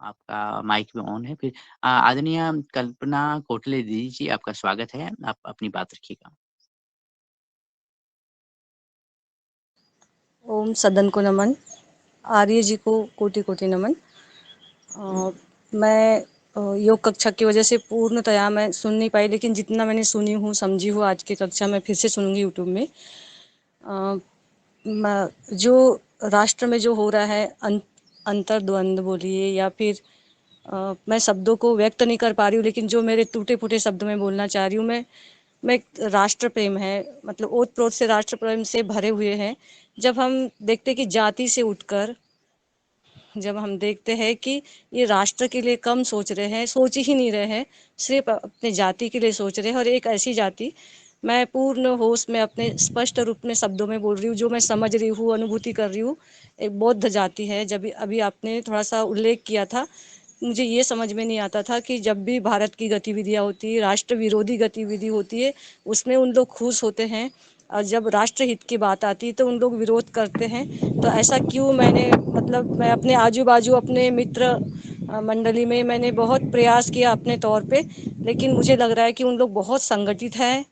आपका माइक भी ऑन है। फिर आदरणीय कल्पना कोटले दीदी जी, आपका स्वागत है, आप अपनी बात रखिएगा। ओम सदन को नमन, आर्य जी को कोटि कोटि नमन। मैं योग कक्षा की वजह से पूर्णतया मैं सुन नहीं पाई, लेकिन जितना मैंने सुनी हूँ समझी हूँ आज की कक्षा में फिर से सुनूंगी यूट्यूब में। जो राष्ट्र में जो हो रहा है अंतर्द्वंद बोलिए या फिर मैं शब्दों को व्यक्त नहीं कर पा रही हूँ, लेकिन जो मेरे टूटे फूटे शब्द में बोलना चाह रही हूँ मैं राष्ट्र प्रेम है, मतलब ओत प्रोत से राष्ट्र प्रेम से भरे हुए हैं। जब हम देखते कि जाति से उठकर जब हम देखते हैं कि ये राष्ट्र के लिए कम सोच रहे हैं, सोच ही नहीं रहे हैं, सिर्फ अपने जाति के लिए सोच रहे हैं। और एक ऐसी जाति, मैं पूर्ण होश में अपने स्पष्ट रूप में शब्दों में बोल रही हूँ, जो मैं समझ रही हूँ, अनुभूति कर रही हूँ, एक बौद्ध जाति है। जब अभी आपने थोड़ा सा उल्लेख किया था, मुझे ये समझ में नहीं आता था कि जब भी भारत की गतिविधियाँ होती है, राष्ट्र विरोधी गतिविधि होती है, उसमें उन लोग खुश होते हैं, और जब राष्ट्र हित की बात आती है तो उन लोग विरोध करते हैं। तो ऐसा क्यों, मैं अपने आजू बाजू अपने मित्र मंडली में मैंने बहुत प्रयास किया अपने तौर पे, लेकिन मुझे लग रहा है कि उन लोग बहुत संगठित हैं।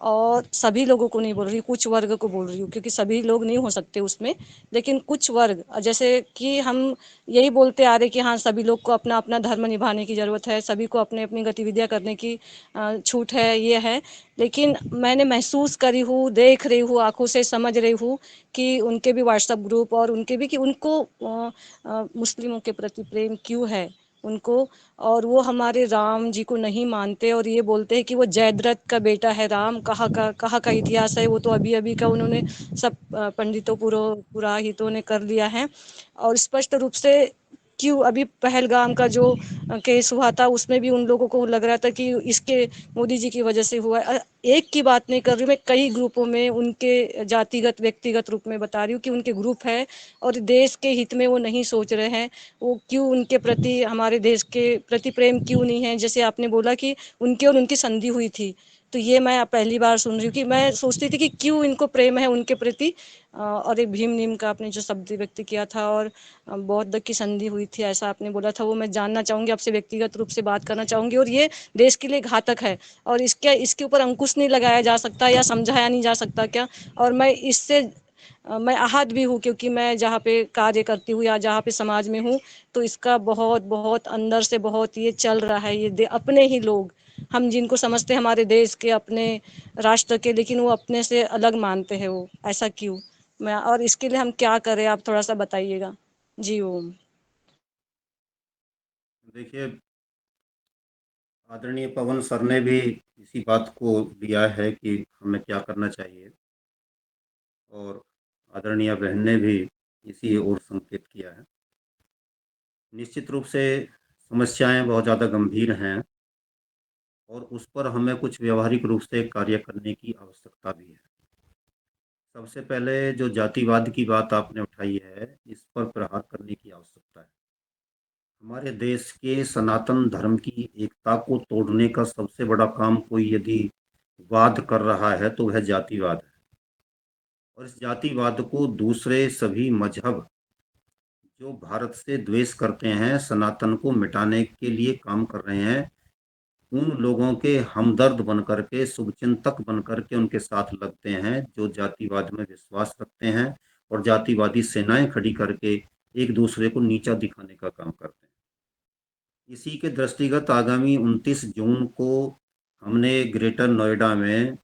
और सभी लोगों को नहीं बोल रही, कुछ वर्ग को बोल रही हूँ, क्योंकि सभी लोग नहीं हो सकते उसमें, लेकिन कुछ वर्ग, जैसे कि हम यही बोलते आ रहे कि हाँ, सभी लोग को अपना अपना धर्म निभाने की ज़रूरत है, सभी को अपनी अपनी गतिविधियाँ करने की छूट है, ये है। लेकिन मैंने महसूस करी हूँ, देख रही हूँ, आंखों से समझ रही हूँ कि उनके भी व्हाट्सएप ग्रुप और उनके भी, कि उनको मुस्लिमों के प्रति प्रेम क्यों है उनको, और वो हमारे राम जी को नहीं मानते और ये बोलते हैं कि वो जयद्रथ का बेटा है राम। कहाँ का इतिहास है वो तो अभी अभी का उन्होंने सब पंडितों पुरोहितों ने कर लिया है। और स्पष्ट रूप से क्यों अभी पहलगाम का जो केस हुआ था, उसमें भी उन लोगों को लग रहा था कि इसके मोदी जी की वजह से हुआ है। एक की बात नहीं कर रही मैं, कई ग्रुपों में उनके जातिगत व्यक्तिगत रूप में बता रही हूँ कि उनके ग्रुप है और देश के हित में वो नहीं सोच रहे हैं। वो क्यों, उनके प्रति, हमारे देश के प्रति प्रेम क्यों नहीं है। जैसे आपने बोला कि उनकी और उनकी संधि हुई थी, तो ये मैं पहली बार सुन रही हूँ कि मैं सोचती थी कि क्यों इनको प्रेम है उनके प्रति। और एक भीम नीम का आपने जो शब्द व्यक्त किया था, और बौद्ध की संधि हुई थी ऐसा आपने बोला था, वो मैं जानना चाहूँगी, आपसे व्यक्तिगत रूप से बात करना चाहूँगी। और ये देश के लिए घातक है और इसके ऊपर अंकुश नहीं लगाया जा सकता या समझाया नहीं जा सकता क्या। और मैं आहत भी हूँ, क्योंकि मैं जहाँ पे कार्य करती हूँ या जहाँ पे समाज में हूँ, तो इसका बहुत बहुत अंदर से बहुत ये चल रहा है। ये अपने ही लोग, हम जिनको समझते हैं हमारे देश के, अपने राष्ट्र के, लेकिन वो अपने से अलग मानते हैं। वो ऐसा क्यों, और इसके लिए हम क्या करें, आप थोड़ा सा बताइएगा जी। ओम। देखिए, आदरणीय पवन सर ने भी इसी बात को लिया है कि हमें क्या करना चाहिए, और आदरणीय बहन ने भी इसी ओर संकेत किया है। निश्चित रूप से समस्याएं बहुत ज़्यादा गंभीर हैं और उस पर हमें कुछ व्यवहारिक रूप से कार्य करने की आवश्यकता भी है। सबसे पहले जो जातिवाद की बात आपने उठाई है, इस पर प्रहार करने की आवश्यकता है। हमारे देश के सनातन धर्म की एकता को तोड़ने का सबसे बड़ा काम कोई यदि वाद कर रहा है तो वह जातिवाद है। और इस जातिवाद को दूसरे सभी मजहब जो भारत से द्वेष करते हैं, सनातन को मिटाने के लिए काम कर रहे हैं, उन लोगों के हमदर्द बन करके, शुभचिंतक बन करके उनके साथ लगते हैं, जो जातिवाद में विश्वास रखते हैं और जातिवादी सेनाएं खड़ी करके एक दूसरे को नीचा दिखाने का काम करते हैं। इसी के दृष्टिगत आगामी 29 जून को हमने ग्रेटर नोएडा में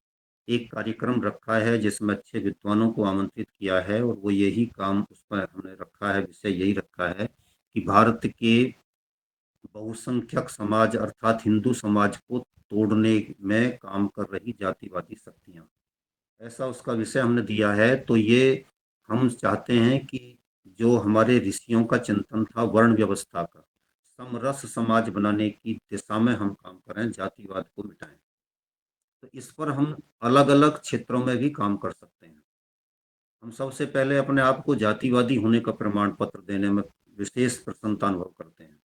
एक कार्यक्रम रखा है, जिसमें अच्छे विद्वानों को आमंत्रित किया है, और वो यही काम उस पर हमने रखा है, विषय यही रखा है कि भारत के बहुसंख्यक समाज अर्थात हिंदू समाज को तोड़ने में काम कर रही जातिवादी शक्तियां, ऐसा उसका विषय हमने दिया है। तो ये हम चाहते हैं कि जो हमारे ऋषियों का चिंतन था वर्ण व्यवस्था का, समरस समाज बनाने की दिशा में हम काम करें, जातिवाद को मिटाएं। तो इस पर हम अलग अलग क्षेत्रों में भी काम कर सकते हैं। हम सबसे पहले अपने आप को जातिवादी होने का प्रमाण पत्र देने में विशेष प्रसन्नता अनुभव करते हैं।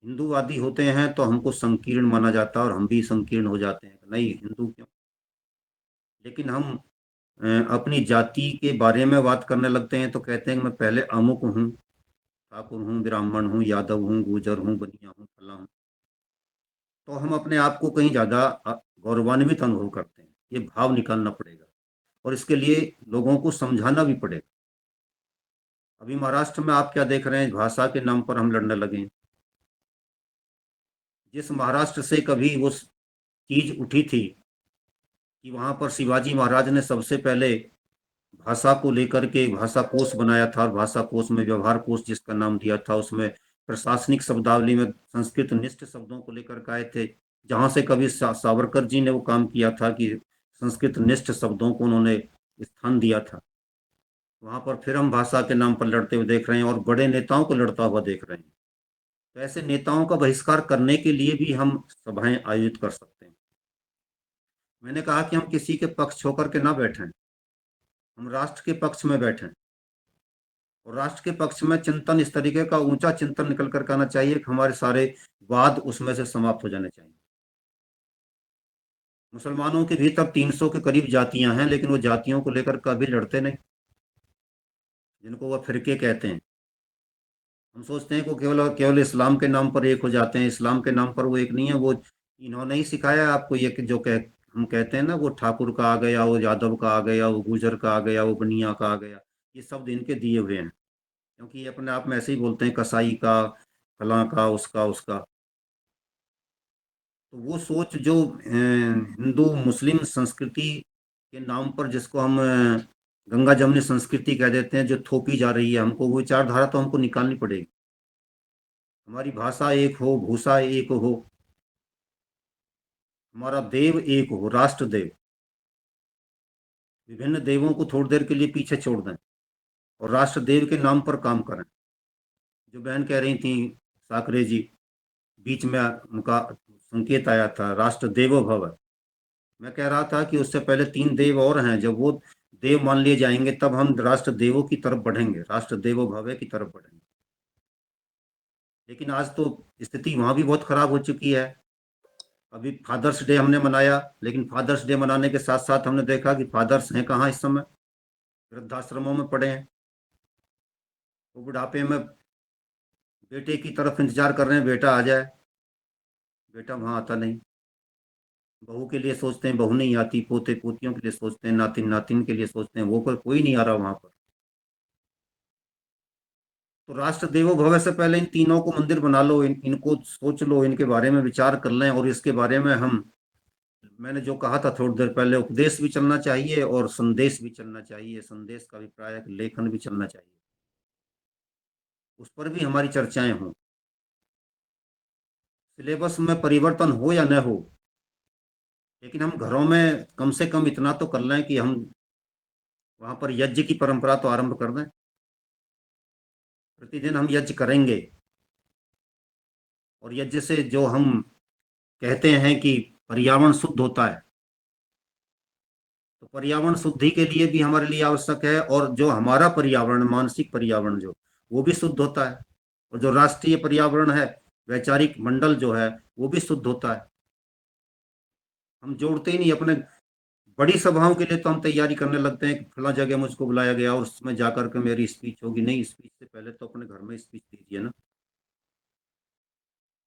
हिंदूवादी होते हैं तो हमको संकीर्ण माना जाता है और हम भी संकीर्ण हो जाते हैं, नहीं हिंदू क्यों। लेकिन हम अपनी जाति के बारे में बात करने लगते हैं तो कहते हैं कि मैं पहले अमुक हूँ, ठाकुर हूँ, ब्राह्मण हूँ, यादव हूँ, गुर्जर हूँ, बनिया हूँ, फला हूँ। तो हम अपने आप को कहीं ज़्यादा गौरवान्वित अनुभव करते हैं। ये भाव निकालना पड़ेगा और इसके लिए लोगों को समझाना भी पड़ेगा। अभी महाराष्ट्र में आप क्या देख रहे हैं, भाषा के नाम पर हम लड़ने लगे हैं। जिस महाराष्ट्र से कभी वो चीज उठी थी कि वहां पर शिवाजी महाराज ने सबसे पहले भाषा को लेकर के भाषा कोश बनाया था, और भाषा कोश में व्यवहार कोश जिसका नाम दिया था, उसमें प्रशासनिक शब्दावली में संस्कृत निष्ठ शब्दों को लेकर के आए थे। जहां से कभी सावरकर जी ने वो काम किया था कि संस्कृत निष्ठ शब्दों को उन्होंने स्थान दिया था, वहां पर फिर हम भाषा के नाम पर लड़ते हुए देख रहे हैं और बड़े नेताओं को लड़ता हुआ देख रहे हैं। तो ऐसे नेताओं का बहिष्कार करने के लिए भी हम सभाएं आयोजित कर सकते हैं। मैंने कहा कि हम किसी के पक्ष होकर के ना बैठें, हम राष्ट्र के पक्ष में बैठें, और राष्ट्र के पक्ष में चिंतन इस तरीके का ऊंचा चिंतन निकल कर आना चाहिए कि हमारे सारे वाद उसमें से समाप्त हो जाने चाहिए। मुसलमानों के भीतर 300 के करीब जातियां हैं, लेकिन वो जातियों को लेकर कभी लड़ते नहीं, जिनको वो फिरके कहते हैं। हम सोचते हैं कि केवल और केवल इस्लाम के नाम पर एक हो जाते हैं। इस्लाम के नाम पर वो एक नहीं है। वो इन्होंने ही सिखाया आपको ये कि जो हम कहते हैं ना, वो ठाकुर का आ गया, वो यादव का आ गया, वो गुजर का आ गया, वो बनिया का आ गया, ये शब्द इनके दिए हुए हैं, क्योंकि ये अपने आप में ऐसे ही बोलते हैं, कसाई का, फलां का, उसका उसका। तो वो सोच जो हिंदू मुस्लिम संस्कृति के नाम पर जिसको हम गंगा जमनी संस्कृति कह देते हैं, जो थोपी जा रही है हमको, वो विचारधारा तो हमको निकालनी पड़ेगी। हमारी भाषा एक हो, भूषा एक हो, हमारा देव एक हो, राष्ट्र देव। विभिन्न देवों को थोड़ी देर के लिए पीछे छोड़ दें और राष्ट्र देव के नाम पर काम करें। जो बहन कह रही थी साकरे जी, बीच में उनका संकेत आया था राष्ट्र देवो भव। मैं कह रहा था कि उससे पहले 3 देव और हैं, जब वो देव मान लिए जाएंगे तब हम राष्ट्र देवों की तरफ बढ़ेंगे, राष्ट्र देवो भव की तरफ बढ़ेंगे। लेकिन आज तो स्थिति वहां भी बहुत खराब हो चुकी है। अभी फादर्स डे हमने मनाया, लेकिन फादर्स डे मनाने के साथ साथ हमने देखा कि फादर्स हैं कहाँ इस समय, वृद्धाश्रमों में पड़े हैं। वो बुढ़ापे में बेटे की तरफ इंतजार कर रहे हैं, बेटा आ जाए, बेटा वहां आता नहीं। बहू के लिए सोचते हैं, बहू नहीं आती, पोते पोतियों के लिए सोचते हैं, नातिन नातिन के लिए सोचते हैं, वो कोई नहीं आ रहा वहां पर। तो राष्ट्र देवो भव से पहले इन तीनों को मंदिर बना लो, इनको सोच लो, इनके बारे में विचार कर लें, और इसके बारे में हम, मैंने जो कहा था थोड़ी देर पहले, उपदेश भी चलना चाहिए और संदेश भी चलना चाहिए, संदेश का अभिप्राय लेखन भी चलना चाहिए, उस पर भी हमारी चर्चाएं हों। सिलेबस में परिवर्तन हो या न हो, लेकिन हम घरों में कम से कम इतना तो कर लें कि हम वहां पर यज्ञ की परंपरा तो आरंभ कर दें। प्रतिदिन हम यज्ञ करेंगे, और यज्ञ से जो हम कहते हैं कि पर्यावरण शुद्ध होता है, तो पर्यावरण शुद्धि के लिए भी हमारे लिए आवश्यक है, और जो हमारा पर्यावरण, मानसिक पर्यावरण जो, वो भी शुद्ध होता है, और जो राष्ट्रीय पर्यावरण है, वैचारिक मंडल जो है, वो भी शुद्ध होता है। हम जोड़ते ही नहीं अपने। बड़ी सभाओं के लिए तो हम तैयारी करने लगते हैं कि फला जगह मुझको बुलाया गया और उसमें जाकर के मेरी स्पीच होगी। नहीं, स्पीच से पहले तो अपने घर में स्पीच दीजिए ना,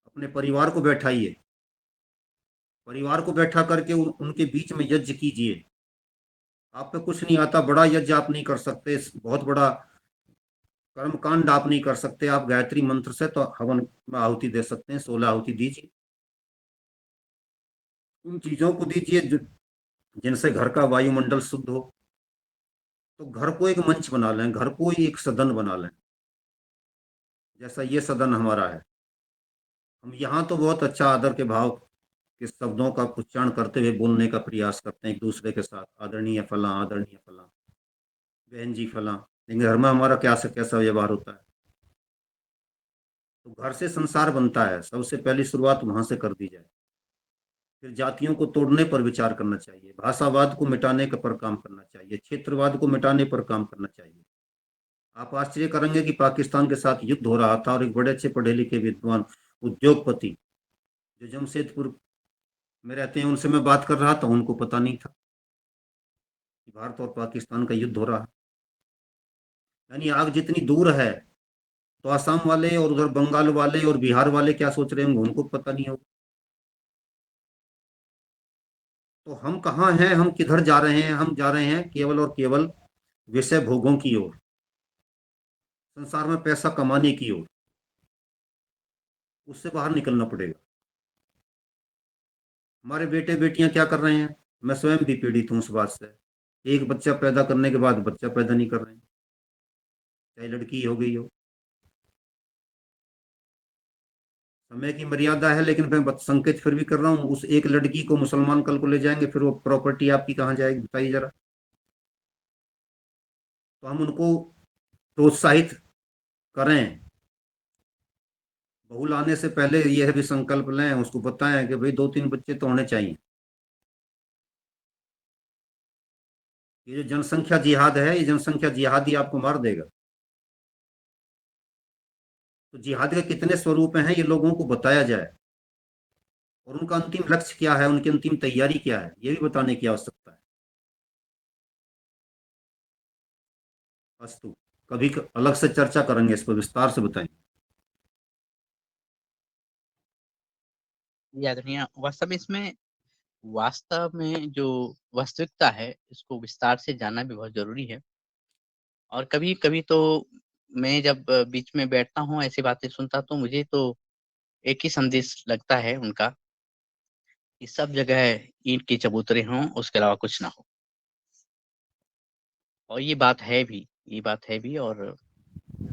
अपने परिवार को बैठाइए, परिवार को बैठा करके उनके बीच में यज्ञ कीजिए। आप पे कुछ नहीं आता, बड़ा यज्ञ आप नहीं कर सकते, बहुत बड़ा कर्मकांड आप नहीं कर सकते, आप गायत्री मंत्र से तो हवन में आहुति दे सकते हैं, 16 आहुति दीजिए। उन चीजों को दीजिए जिनसे घर का वायुमंडल शुद्ध हो। तो घर को एक मंच बना लें, घर को एक सदन बना लें, जैसा ये सदन हमारा है। हम यहाँ तो बहुत अच्छा आदर के भाव के शब्दों का उच्चारण करते हुए बोलने का प्रयास करते हैं एक दूसरे के साथ, आदरणीय फला, आदरणीय फला, बहन जी फला। लेकिन घर में हमारा कैसा व्यवहार होता है। तो घर से संसार बनता है, सबसे पहली शुरुआत वहां से कर दी जाए। फिर जातियों को तोड़ने पर विचार करना चाहिए, भाषावाद को मिटाने पर काम करना चाहिए, क्षेत्रवाद को मिटाने पर काम करना चाहिए। आप आश्चर्य करेंगे कि पाकिस्तान के साथ युद्ध हो रहा था और एक बड़े अच्छे पढ़े लिखे विद्वान उद्योगपति जो जमशेदपुर में रहते हैं, उनसे मैं बात कर रहा था, उनको पता नहीं था कि भारत और पाकिस्तान का युद्ध हो रहा है। यानी आग जितनी दूर है, तो आसाम वाले और उधर बंगाल वाले और बिहार वाले क्या सोच रहे होंगे, उनको पता नहीं होगा। तो हम कहाँ हैं, हम किधर जा रहे हैं? हम जा रहे हैं केवल और केवल विषय भोगों की ओर, संसार में पैसा कमाने की ओर। उससे बाहर निकलना पड़ेगा। हमारे बेटे बेटियां क्या कर रहे हैं, मैं स्वयं भी पीड़ित हूं उस बात से। एक बच्चा पैदा करने के बाद बच्चा पैदा नहीं कर रहे हैं, चाहे लड़की हो गई हो। समय की मर्यादा है, लेकिन मैं संकेत फिर भी कर रहा हूँ, उस एक लड़की को मुसलमान कल को ले जाएंगे, फिर वो प्रॉपर्टी आपकी कहाँ जाएगी बताइए जरा। तो हम उनको प्रोत्साहित करें, बहू लाने से पहले यह भी संकल्प लें, उसको बताएं कि भाई 2-3 बच्चे तो होने चाहिए। ये जो जनसंख्या जिहाद है, ये जनसंख्या जिहाद ही आपको मार देगा। तो जिहाद के कितने स्वरूप हैं ये लोगों को बताया जाए, और उनका अंतिम लक्ष्य क्या है, उनकी अंतिम तैयारी क्या है, ये भी बताने की आवश्यकता है। अस्तु, कभी अलग से चर्चा करेंगे, इस पर विस्तार से बताएंगे। आदरणीय, वास्तव में जो वास्तविकता है, इसको विस्तार से जानना भी बहुत जरूरी है। और कभी कभी तो मैं जब बीच में बैठता हूँ, ऐसी बातें सुनता, तो मुझे तो एक ही संदेश लगता है उनका, कि सब जगह ईंट के चबूतरे हों, उसके अलावा कुछ ना हो। और ये बात है भी। और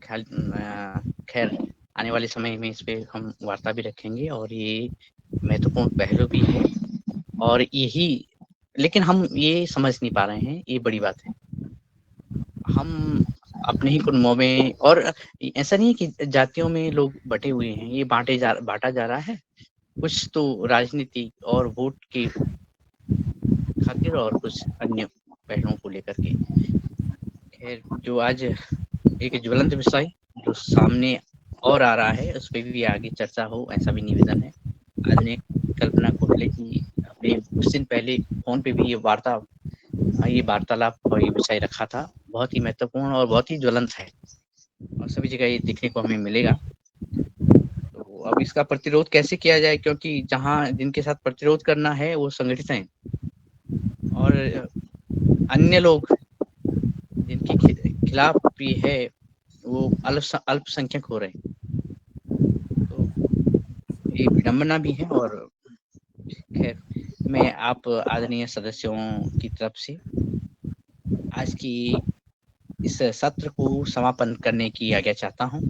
खैर आने वाले समय में इस पे हम वार्ता भी रखेंगे, और ये महत्वपूर्ण पहलू भी है। और यही, लेकिन हम ये समझ नहीं पा रहे हैं, ये बड़ी बात है। हम अपने ही कुटुंबों में, और ऐसा नहीं है कि जातियों में लोग बटे हुए हैं, ये बांटा जा रहा है, कुछ तो राजनीति और वोट की खातिर, और कुछ अन्य पहलुओं को लेकर के। खैर, जो आज एक ज्वलंत विषय जो सामने और आ रहा है, उस पर भी आगे चर्चा हो, ऐसा भी निवेदन है। आदरणीय कल्पना कोहले जी अपने कुछ दिन पहले फोन पे भी ये वार्तालाप और ये विषय रखा था, बहुत ही महत्वपूर्ण और बहुत ही ज्वलंत है, और सभी जगह ये देखने को हमें मिलेगा। तो अब इसका प्रतिरोध कैसे किया जाए, क्योंकि जहाँ जिनके साथ प्रतिरोध करना है वो संगठित हैं, और अन्य लोग जिनके खिलाफ भी है वो अल्पसंख्यक हो रहे हैं। तो ये विडंबना भी है। और खैर, मैं आप आदरणीय सदस्यों की तरफ से आज की इस सत्र को समापन करने की आज्ञा चाहता हूं।